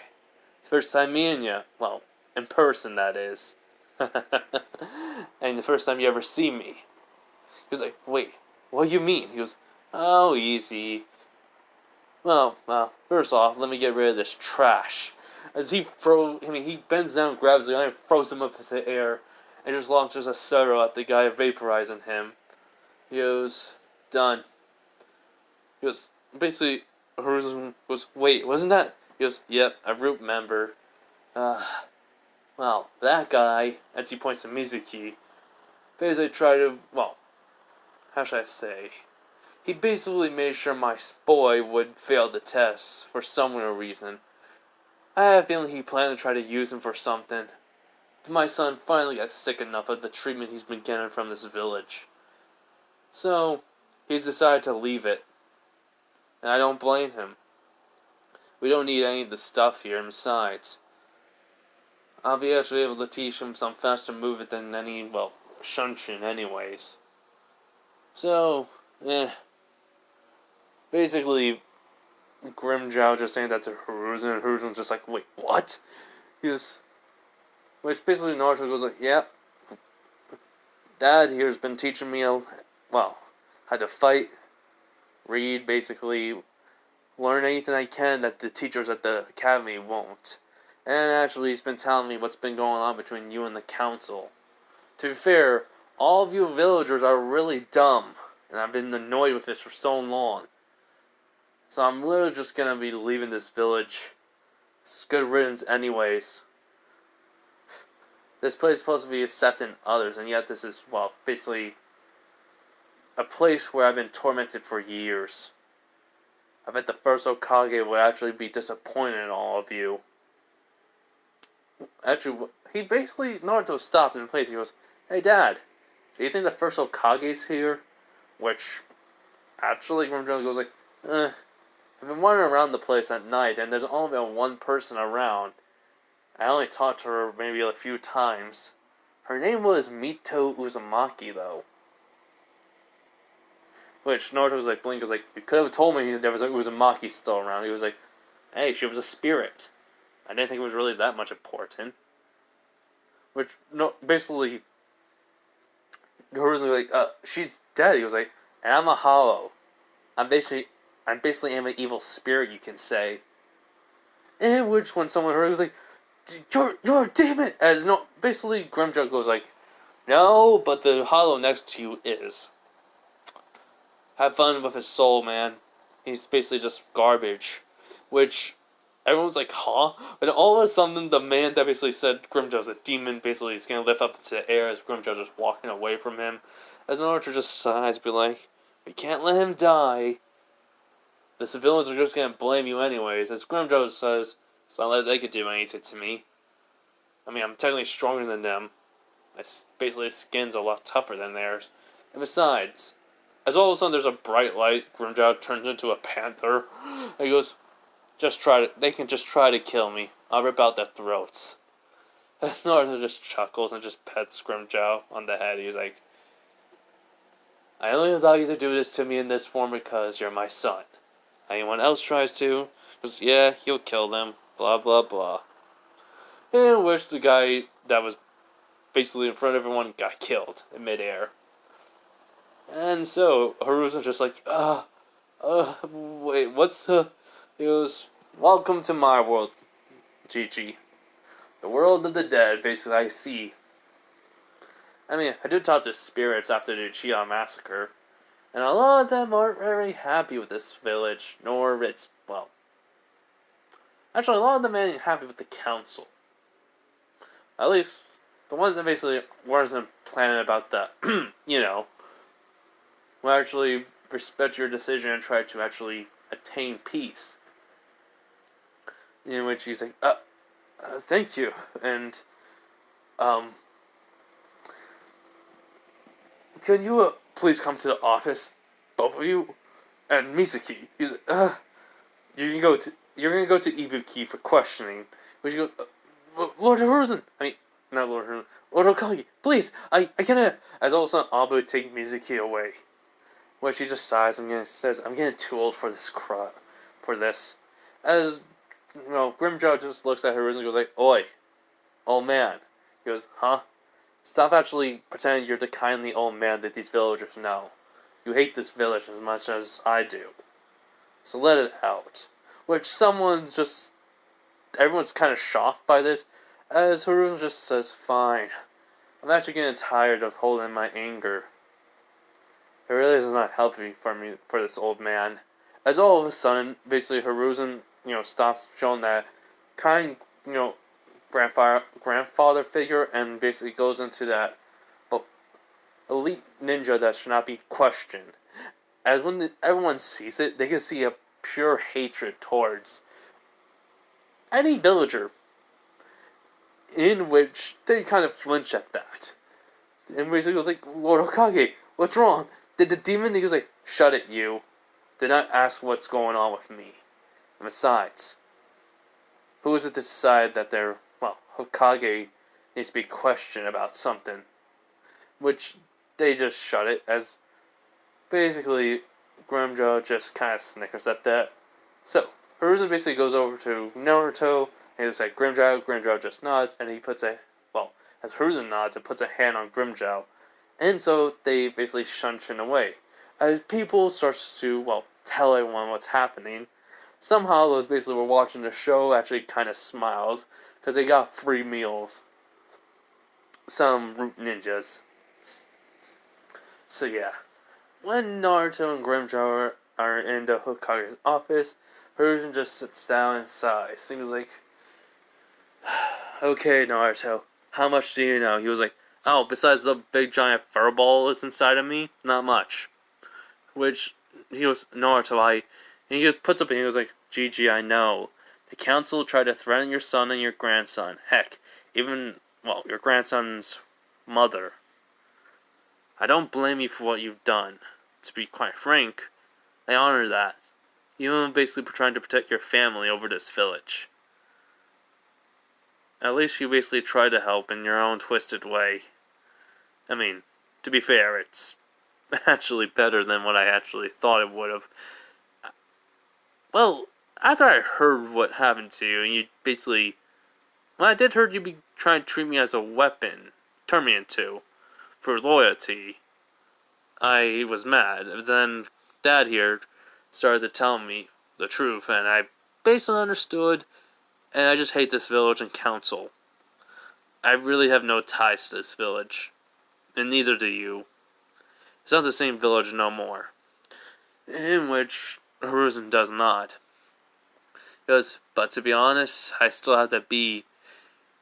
It's the first time meeting you. Well, in person, that is. And the first time you ever see me. He was like, wait, what do you mean? He goes, oh, easy. Well, first off, let me get rid of this trash. As he bends down, grabs the guy, and throws him up into the air, and just launches a soda at the guy, vaporizing him. He goes, done. He goes, basically, Hiruzen goes, wait, wasn't that? He goes, yep, a root member. Well, that guy, as he points to Mizuki, basically tried to, how should I say? He basically made sure my boy would fail the test for some reason. I have a feeling he planned to try to use him for something. But my son finally got sick enough of the treatment he's been getting from this village. So, he's decided to leave it. And I don't blame him. We don't need any of the stuff here, and besides, I'll be actually able to teach him some faster movement than any, Shunshin anyways. So, basically, Grimjow just saying that to Hiruzen, and Hiruzen's just like, wait, what? Which basically Naruto goes like, yeah, Dad here's been teaching me, how to fight, read, basically, learn anything I can that the teachers at the academy won't. And actually, he's been telling me what's been going on between you and the council. To be fair, all of you villagers are really dumb, and I've been annoyed with this for so long. So I'm literally just gonna be leaving this village. It's good riddance anyways. This place is supposed to be accepting others, and yet this is, basically a place where I've been tormented for years. I bet the first Hokage would actually be disappointed in all of you. Actually, Naruto stopped in place. He goes, hey, Dad, do you think the first Hokage's here? Which, actually, Grimjow goes like, I've been wandering around the place at night, and there's only been one person around. I only talked to her maybe a few times. Her name was Mito Uzumaki, though. Which, Naruto was like, Blink was like, you could have told me there was a Uzumaki still around. He was like, hey, she was a spirit. I didn't think it was really that much important. Which, no, basically, Hiruzen was like, she's dead. He was like, and I'm a hollow. I'm basically am an evil spirit, you can say. In which, when someone heard, he was like, you're a demon! As no, basically, Grimjow goes like, no, but the hollow next to you is. Have fun with his soul, man. He's basically just garbage. Which, everyone's like, huh? But all of a sudden, the man that basically said Grimjow's a demon, basically is going to lift up into the air as Grimjow just walking away from him. As Naruto just sighs, be like, we can't let him die. The civilians are just going to blame you anyways. As Grimjow says, it's not like they could do anything to me. I mean, I'm technically stronger than them. Basically, his skin's a lot tougher than theirs. And besides, as all of a sudden there's a bright light, Grimjow turns into a panther. And he goes, they can just try to kill me. I'll rip out their throats. And Naruto just chuckles and just pets Grimjow on the head. He's like, I only allow you to do this to me in this form because you're my son. Anyone else tries to, goes, yeah, he'll kill them. Blah, blah, blah. In which the guy that was basically in front of everyone got killed in midair. And so, Hiruzen's just like, wait, what's, he goes, welcome to my world, Gigi. The world of the dead, basically, I see. I mean, I do talk to spirits after the Uchiha massacre, and a lot of them aren't very happy with this village, nor its, well, actually, a lot of them ain't happy with the council. At least, the ones that basically wasn't planning about the, will actually respect your decision and try to actually attain peace. In which he's like, thank you, and, can you, please come to the office, both of you, and Misaki. He's like, you're gonna go to Ibuki for questioning. But she goes, Lord Hiruzen, not Lord Hiruzen, Lord Okage, please, I can't, as all of a sudden, Abu take Misaki away. Where she just sighs and says, I'm getting too old for this. As, Grimjow just looks at Hiruzen and goes like, oi, old man. He goes, huh? Stop actually pretending you're the kindly old man that these villagers know. You hate this village as much as I do. So let it out. Which everyone's kind of shocked by this, as Hiruzen just says, fine. I'm actually getting tired of holding my anger. It really is not healthy for me, for this old man. As all of a sudden, basically Hiruzen, stops showing that kind, grandfather figure and basically goes into that, elite ninja that should not be questioned. As when everyone sees it, they can see a pure hatred towards any villager, in which they kind of flinch at that. And basically goes like, Lord Okage, what's wrong? Did the demon? He goes like, shut it, you. Did not ask what's going on with me. And besides, who is it to decide that Hokage needs to be questioned about something? Which they just shut it, as basically Grimjow just kind of snickers at that. So, Hiruzen basically goes over to Naruto, and he's like, Grimjow just nods, and he puts as Hiruzen nods, it puts a hand on Grimjow. And so they basically shunch him away. As people starts to, tell everyone what's happening, somehow those basically were watching the show actually kind of smiles, because they got free meals. Some root ninjas. So yeah, when Naruto and Grimjow are in the Hokage's office, Hiruzen just sits down and sighs. He was like, okay, Naruto, how much do you know? He was like, oh, besides the big giant furball that's inside of me, not much. Which, he goes, Naruto, and he just puts up and he goes like, Gigi, I know. The council tried to threaten your son and your grandson. Heck, even, your grandson's mother. I don't blame you for what you've done. To be quite frank, I honor that. You basically trying to protect your family over this village. At least you basically tried to help in your own twisted way. To be fair, it's actually better than what I actually thought it would have. Well, after I heard what happened to you, and you basically... I did heard you be trying to treat me as a weapon, turn me into, for loyalty. I was mad. Then Dad here started to tell me the truth, and I basically understood, and I just hate this village and council. I really have no ties to this village, and neither do you. It's not the same village no more. In which Hiruzen does not. But to be honest, I still have to be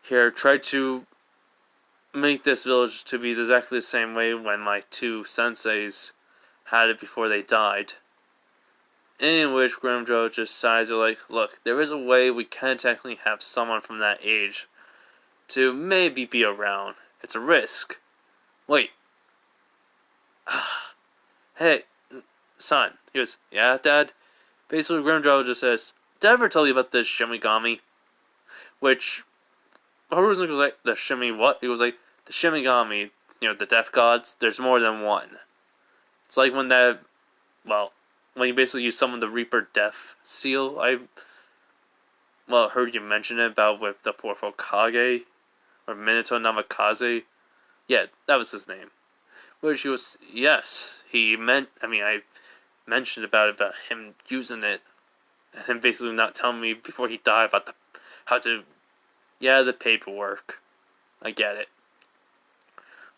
here, try to make this village to be exactly the same way when my two senseis had it before they died. In which Grimjow just sighs, like, look, there is a way we can technically have someone from that age to maybe be around. It's a risk. Wait. Hey, son. He goes, yeah, Dad? Basically, Grimjow just says, did I ever tell you about the Shimigami? Which, Hiruzen was like, the Shimi what? He was like, the Shimigami, the death gods, there's more than one. It's like when when you basically use summon the Reaper Death seal, heard you mention it about with the fourth Hokage, or Minato Namikaze. Yeah, that was his name. Where she was, yes, I mentioned about him using it, and him basically not telling me before he died about the paperwork. I get it.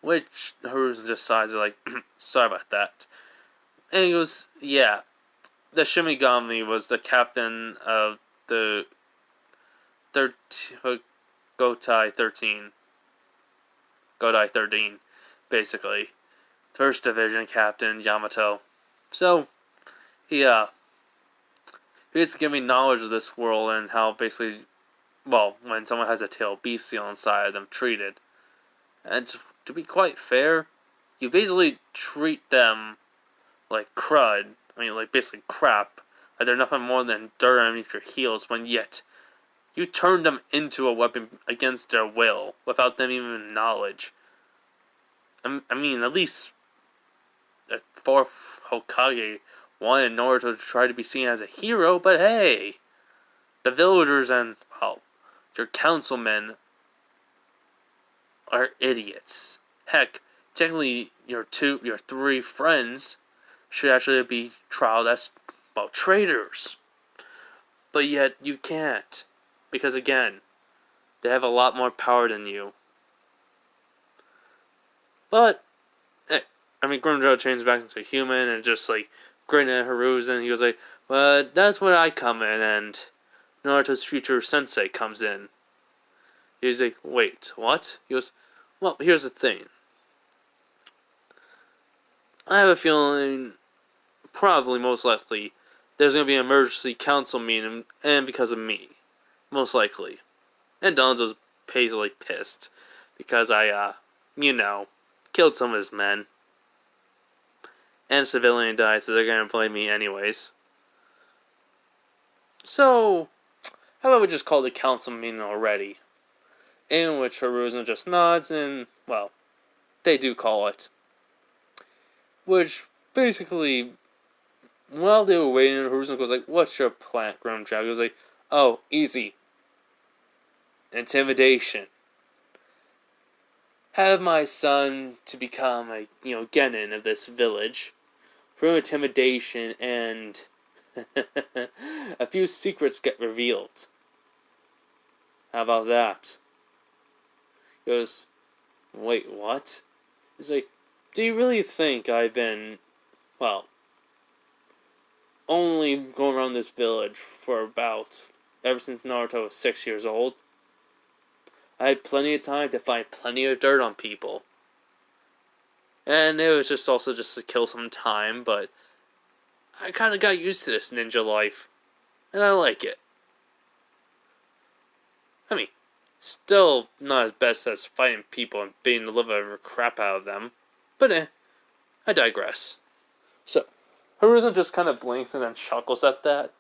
Which Hiruzen just sighs like, sorry about that. And he goes, yeah, the Shimigami was the captain of the Godai 13, basically. First Division Captain Yamato. So, he basically gave me knowledge of this world and how basically, when someone has a tail beast seal inside of them, treated. And to be quite fair, you basically treat them like crud. Like basically crap. Like they're nothing more than dirt underneath your heels, when yet you turn them into a weapon against their will, without them even knowledge. At least the fourth Hokage wanted Naruto to try to be seen as a hero, but hey, the villagers and, your councilmen are idiots. Heck, technically, your three friends should actually be trialed as, traitors. But yet, you can't. Because again, they have a lot more power than you. But, Grimjow changed back into a human and just, grinning at Hiruzen. He was like, but that's where I come in, and Naruto's future sensei comes in. He's like, wait, what? He goes, well, here's the thing. I have a feeling, probably, most likely, there's going to be an emergency council meeting, and because of me. Most likely. And Danzo's basically pissed, because I, killed some of his men. And a civilian died, so they're going to blame me anyways. So, how about we just call the council meeting already? In which Hiruzen just nods, and, they do call it. Which, basically, while they were waiting, Hiruzen goes like, what's your plan, Grimjow? He goes like, oh, easy. Intimidation. Have my son to become a, genin of this village. Through intimidation and a few secrets get revealed. How about that? He goes, wait, what? He's like, do you really think I've been, only going around this village for ever since Naruto was 6 years old? I had plenty of time to find plenty of dirt on people. And it was just also just to kill some time, but I kind of got used to this ninja life. And I like it. Still not as best as fighting people and beating the living crap out of them. But I digress. So, Hiruzen just kind of blinks and then chuckles at that.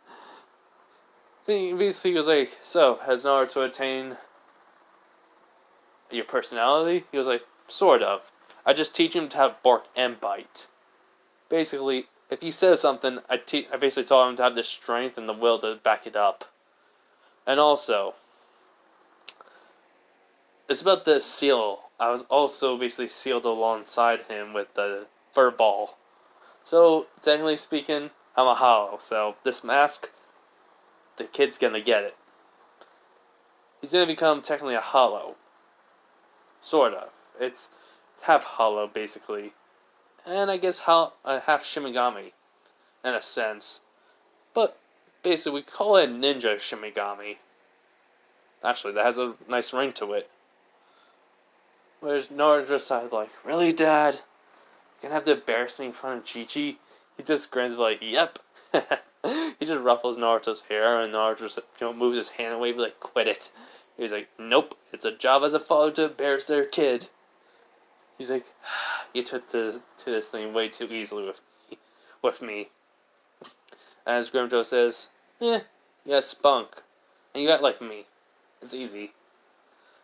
He basically goes like, so, has Naruto attained your personality? He was like, sort of. I just teach him to have bark and bite. Basically, if he says something, I basically taught him to have the strength and the will to back it up. And also, it's about the seal. I was also basically sealed alongside him with the fur ball. So, technically speaking, I'm a hollow. So, this mask, the kid's gonna get it. He's gonna become technically a hollow. Sort of. It's half hollow, basically. And I guess half Shimigami, in a sense. But, basically, we call it Ninja Shimigami. Actually, that has a nice ring to it. Whereas Naruto just started like, really, Dad? You're gonna have to embarrass me in front of Chi-Chi? He just grins like, yep. He just ruffles Naruto's hair, and Naruto just, moves his hand away, like, quit it. He's like, nope, it's a job as a father to embarrass their kid. He's like, you took to this thing way too easily with me. As Grimjow says, You got spunk. And you got like me. It's easy.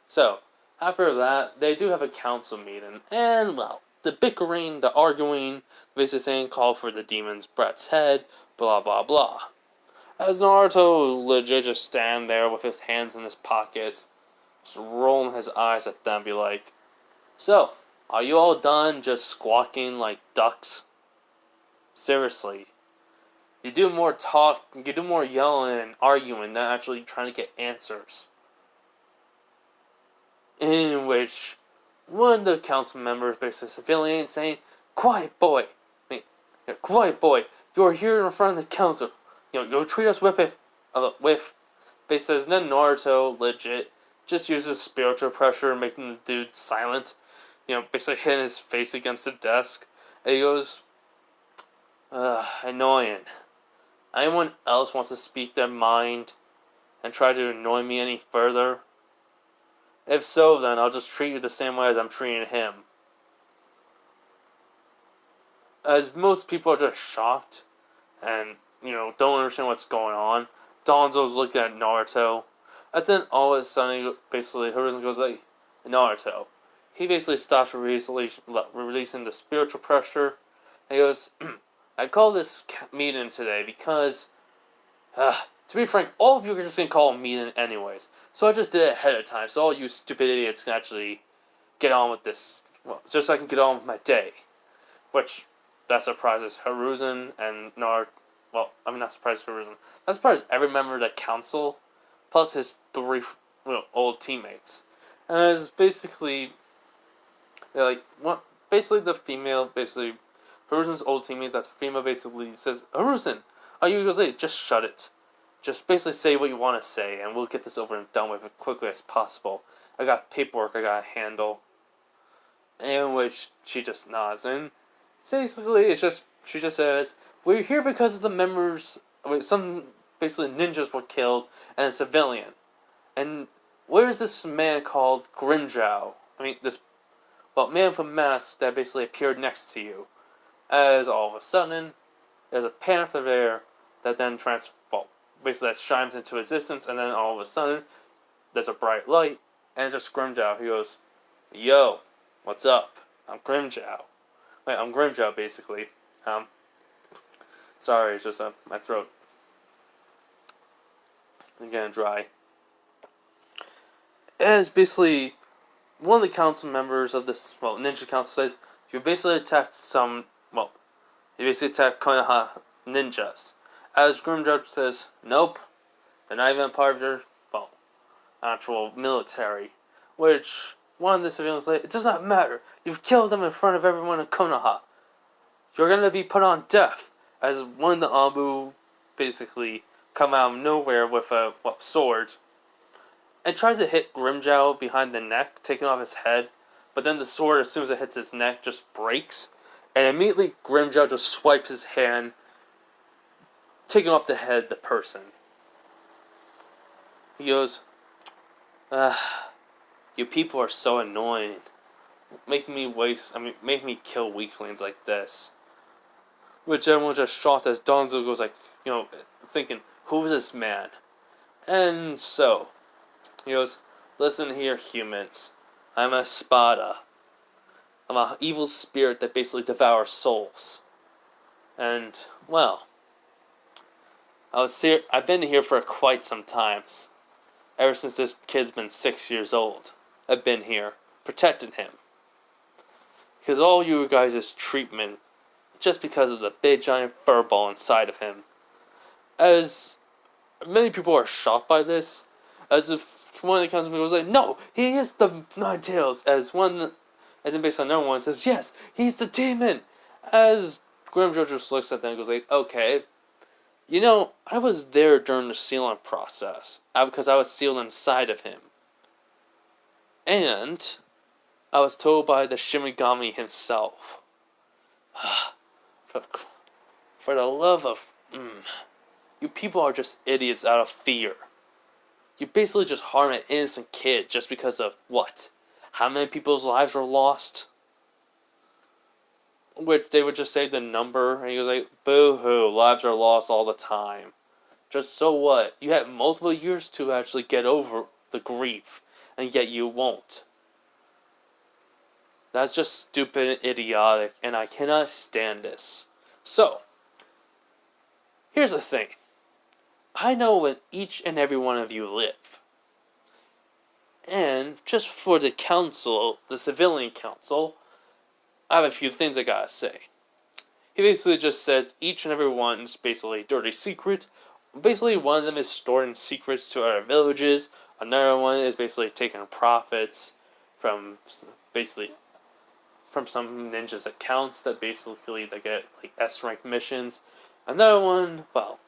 So, after that, they do have a council meeting. And, well, the bickering, the arguing, basically saying call for the demon's Brett's head, blah blah blah. As Naruto legit just stand there with his hands in his pockets, just rolling his eyes at them, be like, so, are you all done just squawking like ducks? Seriously. You do more talk, you do more yelling and arguing than actually trying to get answers. In which one of the council members, basically a civilian, saying, quiet boy, quiet boy, you're here in front of the council. You'll treat us with basically, then Naruto, legit, just uses spiritual pressure, making the dude silent. Basically hitting his face against the desk. And he goes, annoying. Anyone else wants to speak their mind and try to annoy me any further? If so, then I'll just treat you the same way as I'm treating him. As most people are just shocked and, don't understand what's going on, Danzo's looking at Naruto. And then all of a sudden, basically, Hiruzen goes like, Naruto. He basically stops releasing the spiritual pressure. And he goes, I call this meeting today because, to be frank, all of you are just going to call a meeting anyways. So I just did it ahead of time, so all you stupid idiots can actually get on with this. Well, just so I can get on with my day. Which, that surprises Hiruzen and well, I mean, not surprises Hiruzen. That surprises every member of the council, plus his three old teammates. And it's basically, basically the female, Hiruzen's old teammate, that's a female, basically says, Hiruzen, you goes, hey, just shut it. Just basically say what you want to say, and we'll get this over and done with as quickly as possible. I got paperwork I gotta handle. In which she just nods, and basically she just says, we're here because of the members, some basically ninjas were killed, and a civilian. And where's this man called Grimjow? I mean, this, man from mask that basically appeared next to you. As all of a sudden, there's a panther there that then basically that shines into existence, and then all of a sudden, there's a bright light, and just Grimjow. He goes, yo, what's up? I'm Grimjow. I'm Grimjow, basically. Sorry, it's just my throat. I'm getting dry. As basically, one of the council members of this, ninja council says, you basically attacked you basically attacked Konoha ninjas. As Grimjow says, nope, they're not even part of your, actual military. Which, one of the civilians says, it does not matter. You've killed them in front of everyone in Konoha. You're gonna be put on death. As one of the Abu basically come out of nowhere with a sword and tries to hit Grimjow behind the neck, taking off his head. But then the sword, as soon as it hits his neck, just breaks. And immediately Grimjow just swipes his hand, taking off the head of the person. He goes, you people are so annoying. Make me kill weaklings like this. Which everyone just shocked as Danzo goes like, thinking, who is this man? And so, he goes, listen here, humans. I'm a Spada. I'm an evil spirit that basically devours souls. And, well, I've been here for quite some times. Ever since this kid's been 6 years old. I've been here, protecting him. Because all you guys' treatment, just because of the big giant furball inside of him. As many people are shocked by this, as if one of the councilmen was like, no, he is the Nine Tails, and then based on another one says, yes, he's the demon. As Grimjow just looks at them and goes like, okay, I was there during the sealing process, because I was sealed inside of him. And I was told by the Shimigami himself, for the love of, you people are just idiots out of fear. You basically just harm an innocent kid just because of what? How many people's lives were lost? Which they would just say the number, and he goes like, boo-hoo, lives are lost all the time. Just so what? You had multiple years to actually get over the grief, and yet you won't. That's just stupid and idiotic, and I cannot stand this. So, here's the thing. I know where each and every one of you live. And just for the council, the civilian council, I have a few things I gotta say. He basically just says each and every one's basically dirty secrets. Basically, one of them is storing secrets to other villages. Another one is basically taking profits from basically from some ninjas' accounts that basically they get like S rank missions. Another one, well,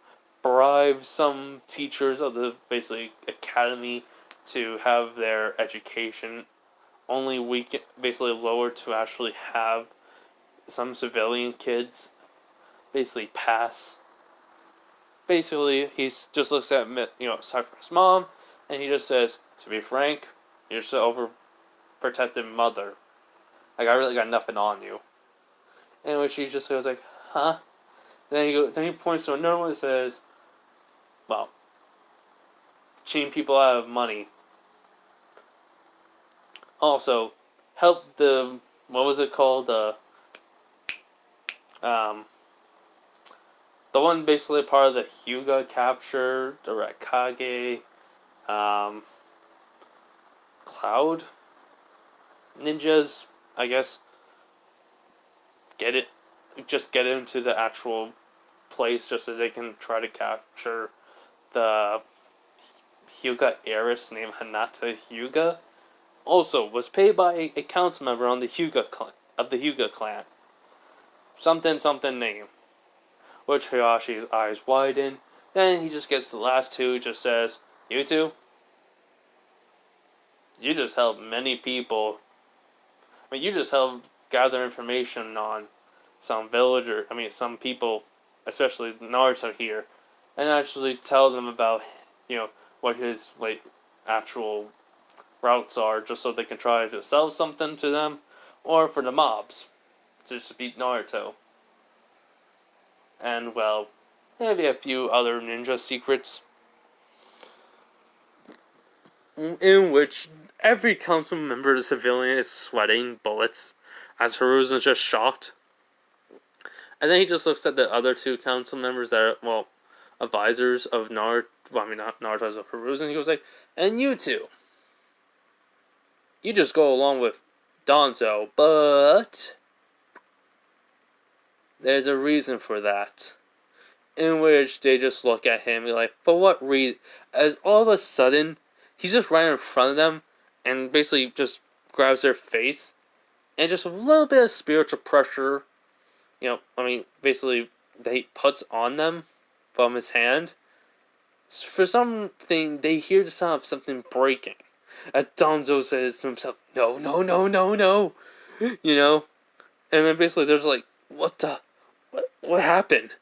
bribes some teachers of the basically academy to have their education only basically lowered to actually have some civilian kids basically pass. Basically, he just looks at Sakura's mom, and he just says, "To be frank, you're just an overprotective mother. Like I really got nothing on you." And which he just goes like, "Huh?" Then he points to another one and says, "Well, cheating people out of money. Also, help the what was it called? Um, the one basically part of the Hyuga capture, the Raikage, Cloud ninjas, I guess. Just get into the actual place just so they can try to capture the Hyuga heiress named Hinata Hyuga. Also, was paid by a council member on the Hyuga clan. Something name. Which Hayashi's eyes widen. Then he just gets the last two, just says, "You two, you just helped many people. I mean, you just helped gather information on some some people, especially Naruto here, and actually tell them about, what his, actual routes are, just so they can try to sell something to them, or for the mobs, to just beat Naruto. And, well, maybe a few other ninja secrets, in which every council member of the civilian is sweating bullets, as Hiruzen is just shocked. And then he just looks at the other two council members that are, well, advisors of Naruto, not Naruto's of Hiruzen. He goes like, "And you two, you just go along with Danzo, but there's a reason for that." In which they just look at him and be like, "For what reason?" As all of a sudden, he's just right in front of them and basically just grabs their face, and just a little bit of spiritual pressure, basically that he puts on them from his hand. For something, they hear the sound of something breaking. As Danzo says to himself, "No, no, no, no, no," and then basically there's like, what happened?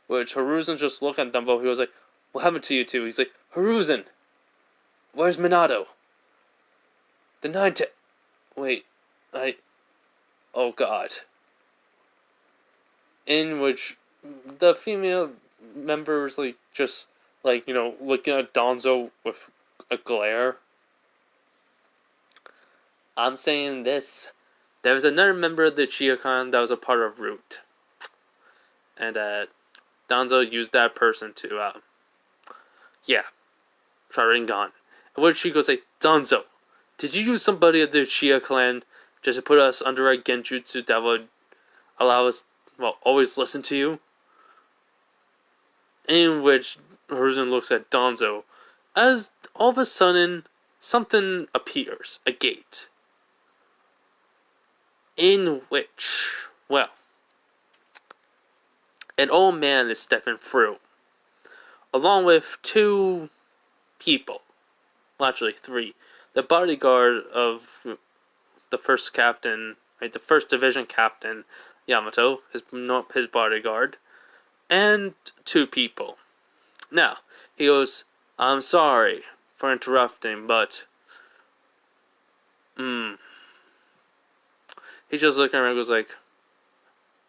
Which Hiruzen just looked at Dumbo. He was like, "What happened to you two?" He's like, "Hiruzen, where's Minato? The wait, oh god." In which the female members looking at Danzo with a glare. I'm saying this. There was another member of the Chiyokan that was a part of Root. And Danzo used that person to Sharingan. And what she goes like, "Danzo, did you use somebody of the Uchiha clan just to put us under a genjutsu that would allow us, always listen to you?" In which Hiruzen looks at Danzo, as all of a sudden something appears, a gate, in which, an old man is stepping through, along with two people, well, actually three, the bodyguard of the first captain, the first division captain, Yamato, his bodyguard, and two people. Now, he goes, "I'm sorry for interrupting, but, He just looking around and goes like,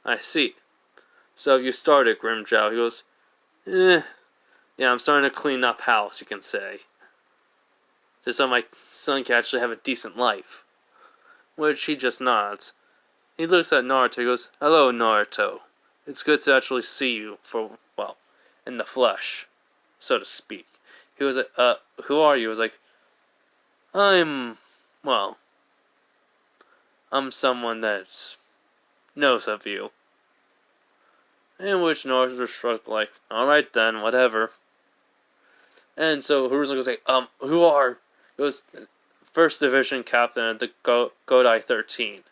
"I see. So you started, Grimjow." He goes, "Yeah, Yeah, I'm starting to clean up house, you can say. Just so my son can actually have a decent life. Which he just nods. He looks at Naruto and goes, "Hello, Naruto. It's good to actually see you for, well, in the flesh, so to speak." He was like, who are you? He was like, I'm, well, I'm someone that knows of you. In which Naruto just shrugs like, alright then, whatever. And so Hiruzen goes like, who are? He goes, First Division Captain of the Godai 13.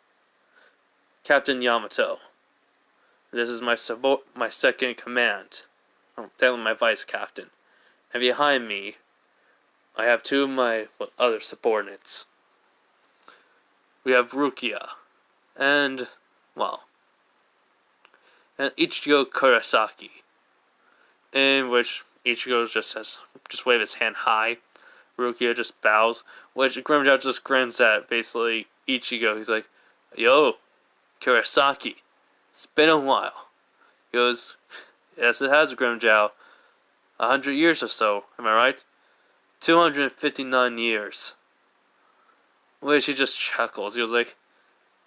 Captain Yamato. This is my second in command. I'm telling my vice captain. And behind me, I have two of my other subordinates. We have Rukia, and, well, and Ichigo Kurosaki, in which Ichigo just wave his hand high. Rukia just bows, which Grimjow just grins at, basically, Ichigo. He's like, yo, Kurosaki, it's been a while. He goes, yes it has, Grimjow. 100 years or so, am I right? 259 years. Which he just chuckles. He was like,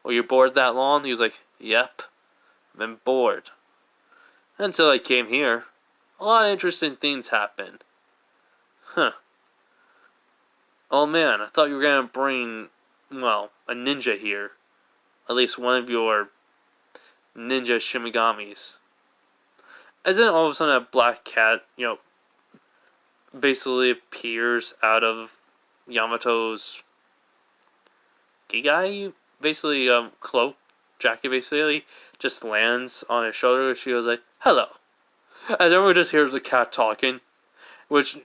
were you bored that long? He was like, yep, I've been bored. Until I came here. A lot of interesting things happened. Huh. Oh man, I thought you were gonna bring, well, a ninja here. At least one of your ninja shimigamis. As then all of a sudden a black cat, basically appears out of Yamato's Gigai, basically cloak jacket, basically just lands on his shoulder. She goes like, "Hello," as everyone just hears the cat talking, which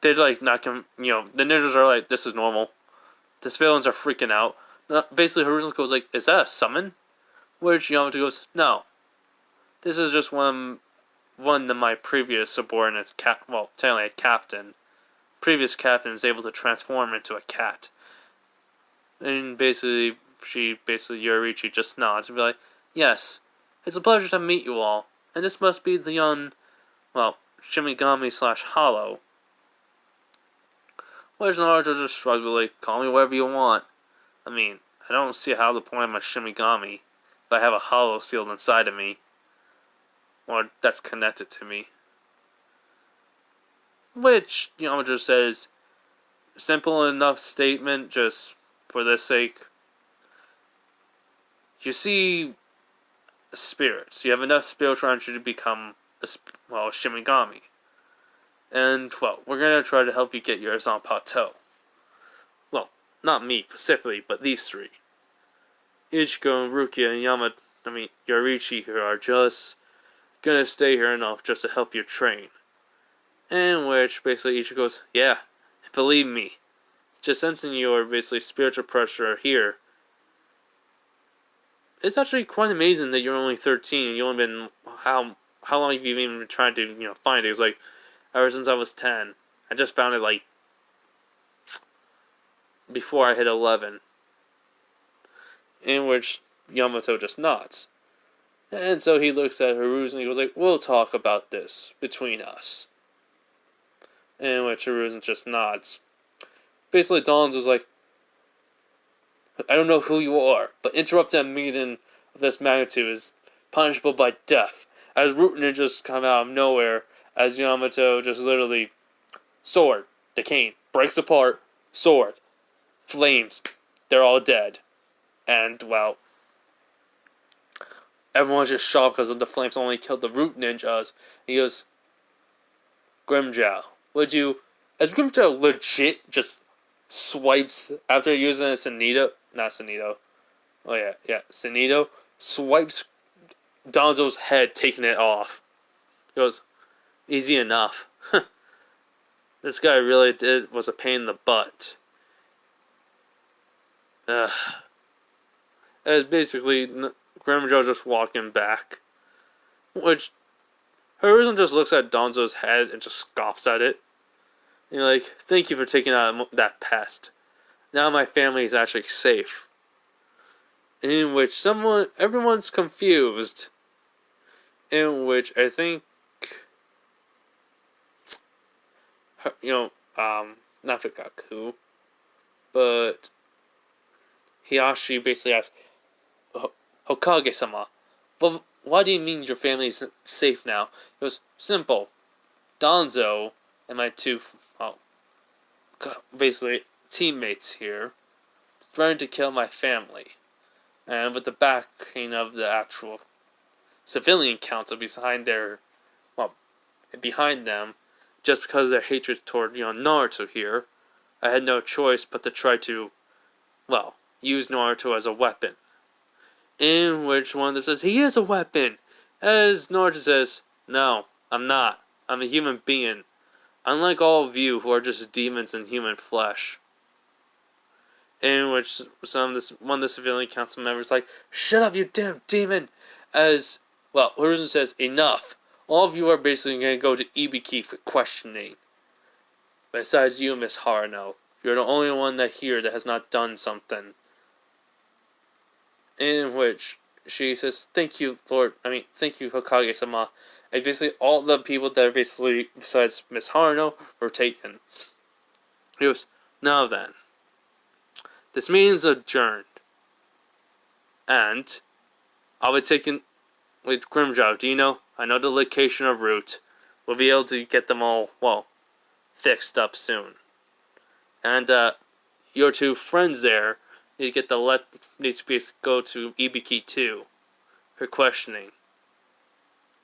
they're like not the ninjas are like, this is normal. The civilians are freaking out. Basically, Hiruzen goes like, "Is that a summon?" Which Yamato goes, "No, this is just one of my previous subordinates, technically a captain. Previous captain is able to transform into a cat." And basically, Yoriichi just nods and be like, "Yes, it's a pleasure to meet you all. And this must be the Shimigami/Hollow." Which Naruto just shrugs, like, "Call me whatever you want. I mean, I don't see how the point of a Shimigami if I have a hollow sealed inside of me. Or that's connected to me." Which, Yamato says, simple enough statement, just for this sake. You see, spirits. You have enough spiritual energy to become a Shimigami. And, we're going to try to help you get yours on plateau. Well, not me specifically, but these three. Ichigo and Rukia and Yoriichi here are just going to stay here enough just to help you train. In which, basically, Ichigo goes, "Yeah, believe me. Just sensing your, basically, spiritual pressure here. It's actually quite amazing that you're only 13 and you've only been, how long have you even been trying to, find it?" It was like, ever since I was 10. I just found it, before I hit 11. In which Yamato just nods. And so he looks at Hiruzen and he goes like, "We'll talk about this between us." In which Hiruzen just nods. Basically, Danzo's like, "I don't know who you are, but interrupt a meeting of this magnitude is punishable by death." As root ninjas come out of nowhere, as Yamato just literally, sword, the cane, breaks apart, sword, flames, they're all dead. And, everyone's just shocked because the flames only killed the root ninjas. He goes, "Grimjow, would you..." As Grimjow legit just swipes, after using a Sunito, swipes Danzo's head, taking it off. He goes, "Easy enough." This guy really was a pain in the butt. As basically, Grimjow just walking back. Which, Hiruzen just looks at Danzo's head and just scoffs at it. And you're like, "Thank you for taking out that pest. Now my family is actually safe." In which everyone's confused. In which I think not Fukaku, but Hiyashi basically asks, Hokage-sama, well, why do you mean your family is safe now? It was simple. Danzo and my two, well, basically teammates here, threatened to kill my family, and with the backing of the actual civilian council behind them, just because of their hatred toward Naruto here, I had no choice but to try to, use Naruto as a weapon. In which one of them says, he is a weapon! As Naruto says, no, I'm not. I'm a human being. Unlike all of you who are just demons in human flesh. In which one of the civilian council members is like, shut up, you damn demon! As, Hiruzen says, enough. All of you are basically going to go to Ibiki for questioning. Besides you, Miss Haruno. You're the only one here that has not done something. In which she says, thank you, Hokage-sama. And basically all the people that are basically, besides Miss Haruno, were taken. He goes, now then. This meeting is adjourned. And I'll be taking with Grimjow. Do you know? I know the location of route. We'll be able to get them all, fixed up soon. And your two friends there need to go to Ibiki too for questioning.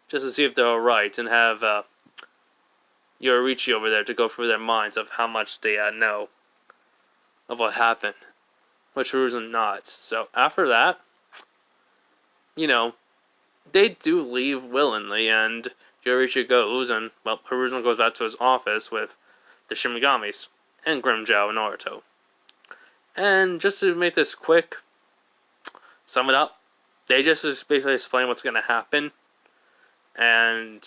Just to see if they're alright, and have Yorichi over there to go through their minds of how much they know of what happened. Which Hiruzen nods. So after that, they do leave willingly, and Yorichi goes, and Hiruzen goes back to his office with the Shinigamis and Grimjow and Naruto. And just to make this quick, sum it up, they just basically explain what's going to happen. And,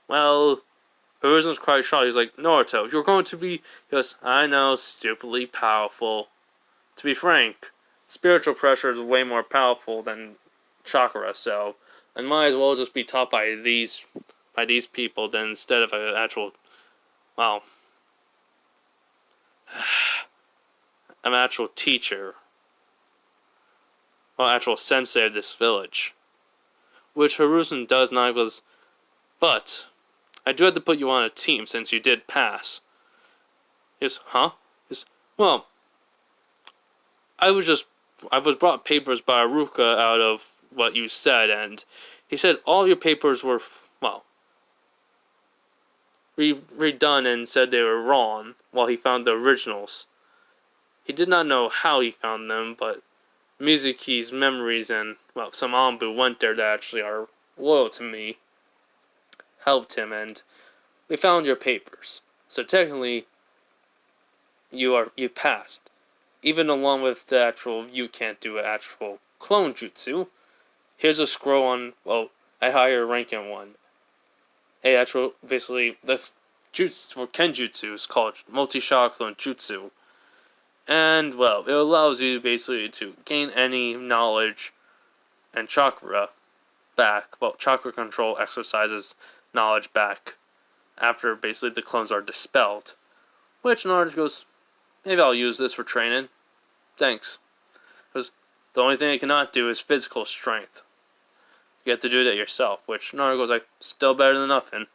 Hiruzen's quite shocked. He's like, Naruto, you're going to be... He goes, I know, stupidly powerful. To be frank, spiritual pressure is way more powerful than chakra, so I might as well just be taught by these people than instead of an actual, an actual teacher. Actual sensei of this village. Which Hiruzen does not, but I do have to put you on a team since you did pass. He goes, huh? He goes, I was brought papers by Aruka out of what you said, and he said all your papers were, redone and said they were wrong while he found the originals. He did not know how he found them, but Mizuki's memories and, some Anbu went there that actually are loyal to me helped him, and we found your papers. So technically, you passed. Even along with the actual, you can't do an actual clone jutsu. Here's a scroll on, a higher ranking one. Basically, this jutsu, or kenjutsu, is called multi-shot clone jutsu. And, it allows you basically to gain any knowledge and chakra back. Chakra control exercises knowledge back after basically the clones are dispelled. Which Naruto goes, maybe I'll use this for training. Thanks. Because the only thing I cannot do is physical strength. You have to do that yourself. Which Naruto goes like, still better than nothing.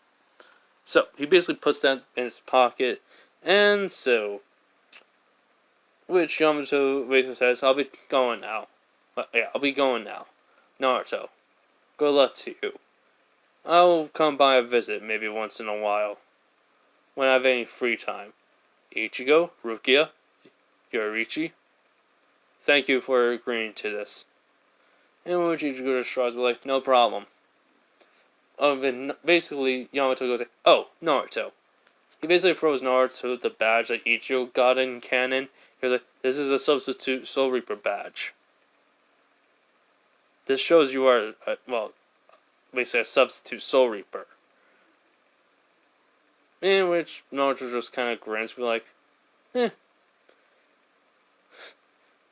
So, he basically puts that in his pocket. And so, which Yamato basically says, I'll be going now. I'll be going now. Naruto, good luck to you. I'll come by a visit maybe once in a while. When I have any free time. Ichigo, Rukia, Yorichi, thank you for agreeing to this. And when Ichigo just shrugs, we're like, no problem. Basically, Yamato goes like, oh, Naruto. He basically throws Naruto the badge that Ichigo got in canon. He's like, this is a substitute Soul Reaper badge. This shows you are, basically a substitute Soul Reaper. In which Naruto just kind of grins, be like, I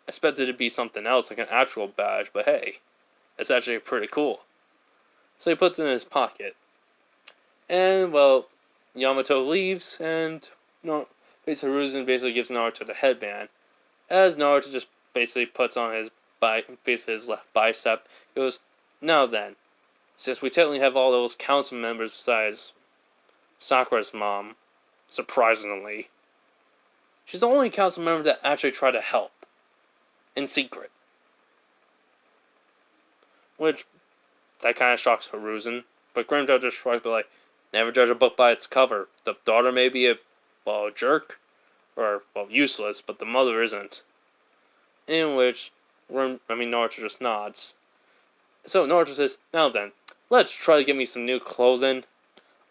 expected it to be something else, like an actual badge, but hey, it's actually pretty cool. So he puts it in his pocket. And, Yamato leaves, and no, basically Hiruzen basically gives Naruto the headband, as Naruto just basically puts on basically his left bicep. He goes, now then, since we technically have all those council members besides Sakura's mom, surprisingly, she's the only council member that actually tried to help in secret. Which, that kind of shocks Hiruzen. But Grimjow just shrugs, but like, never judge a book by its cover. The daughter may be a jerk, or, useless, but the mother isn't. In which, Naruto just nods. So Naruto says, now then, let's try to get me some new clothing.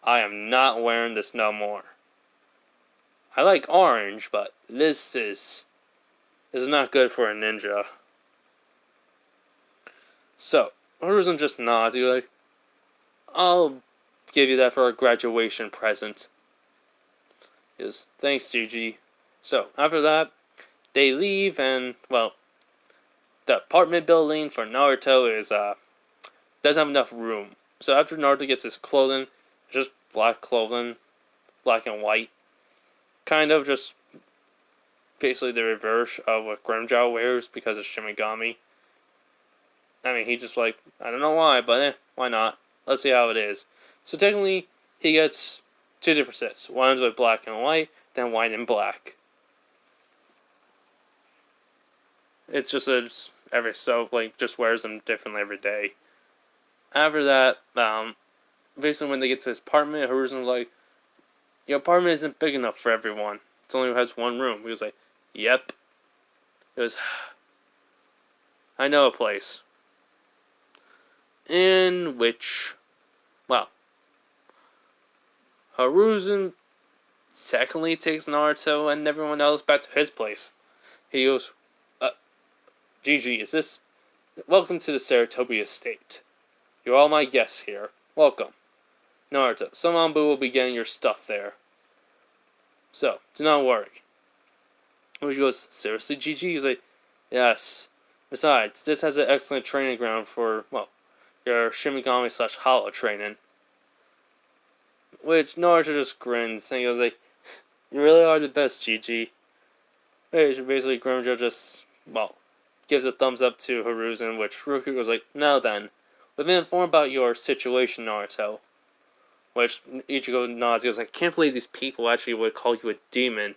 I am not wearing this no more. I like orange, but this is not good for a ninja. So, Hiruzen just nods. He's like, I'll give you that for a graduation present. He goes, thanks, Gigi. So, after that, they leave, and, well, the apartment building for Naruto doesn't have enough room. So after Naruto gets his clothing, just black clothing, black and white, kind of just basically the reverse of what Grimjow wears because it's Shinigami. He just I don't know why, but why not? Let's see how it is. So technically, he gets two different sets. One's with black and white, then white and black. It's just just wears them differently every day. After that, basically when they get to his apartment, Hiruzen's like, your apartment isn't big enough for everyone. It only has one room. He was like, yep. He goes, I know a place. In which, Hiruzen secondly takes Naruto and everyone else back to his place. He goes, Gigi, is this? Welcome to the Saratobi estate. You're all my guests here. Welcome. Naruto, some Anbu will be getting your stuff there. So, do not worry. He goes, seriously, Gigi? He's like, yes. Besides, this has an excellent training ground for, your Shinigami/Hollow training. Which Naruto just grins, and he goes like, you really are the best, Gigi. Basically, Grimjow just, gives a thumbs up to Hiruzen, which Ruku was like, now then, we've been informed about your situation, Naruto. Which Ichigo nods, he goes like, I can't believe these people actually would call you a demon.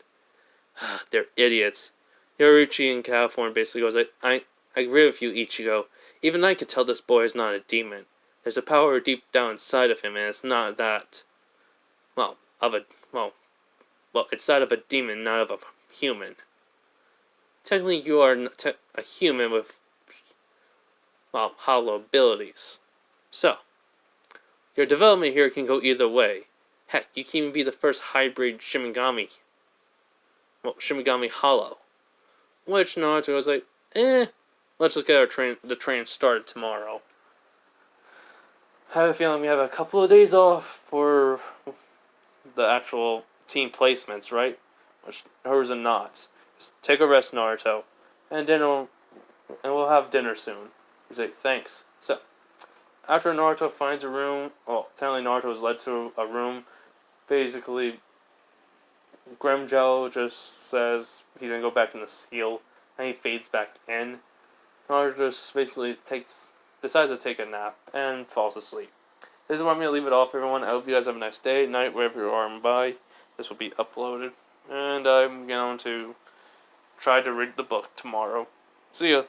They're idiots. Yoruichi in California basically goes like, I agree with you, Ichigo. Even I could tell this boy is not a demon. There's a power deep down inside of him, and it's not that, it's that of a demon, not of a human. Technically, you are a human with, hollow abilities. So, your development here can go either way. Heck, you can even be the first hybrid Shinigami. Shinigami Hollow. Which Naruto was like, let's just get the train started tomorrow. I have a feeling we have a couple of days off for the actual team placements, right? Which Hiruzen nods. Just take a rest, Naruto, and we'll have dinner soon. He's like, thanks. So, after Naruto finds a room, technically Naruto is led to a room. Basically, Grimjow just says he's gonna go back in the seal, and he fades back in. Naruto just basically decides to take a nap and falls asleep. This is where I'm gonna leave it off, everyone. I hope you guys have a nice day, night, wherever you are and by. This will be uploaded, and I'm going to try to read the book tomorrow. See ya.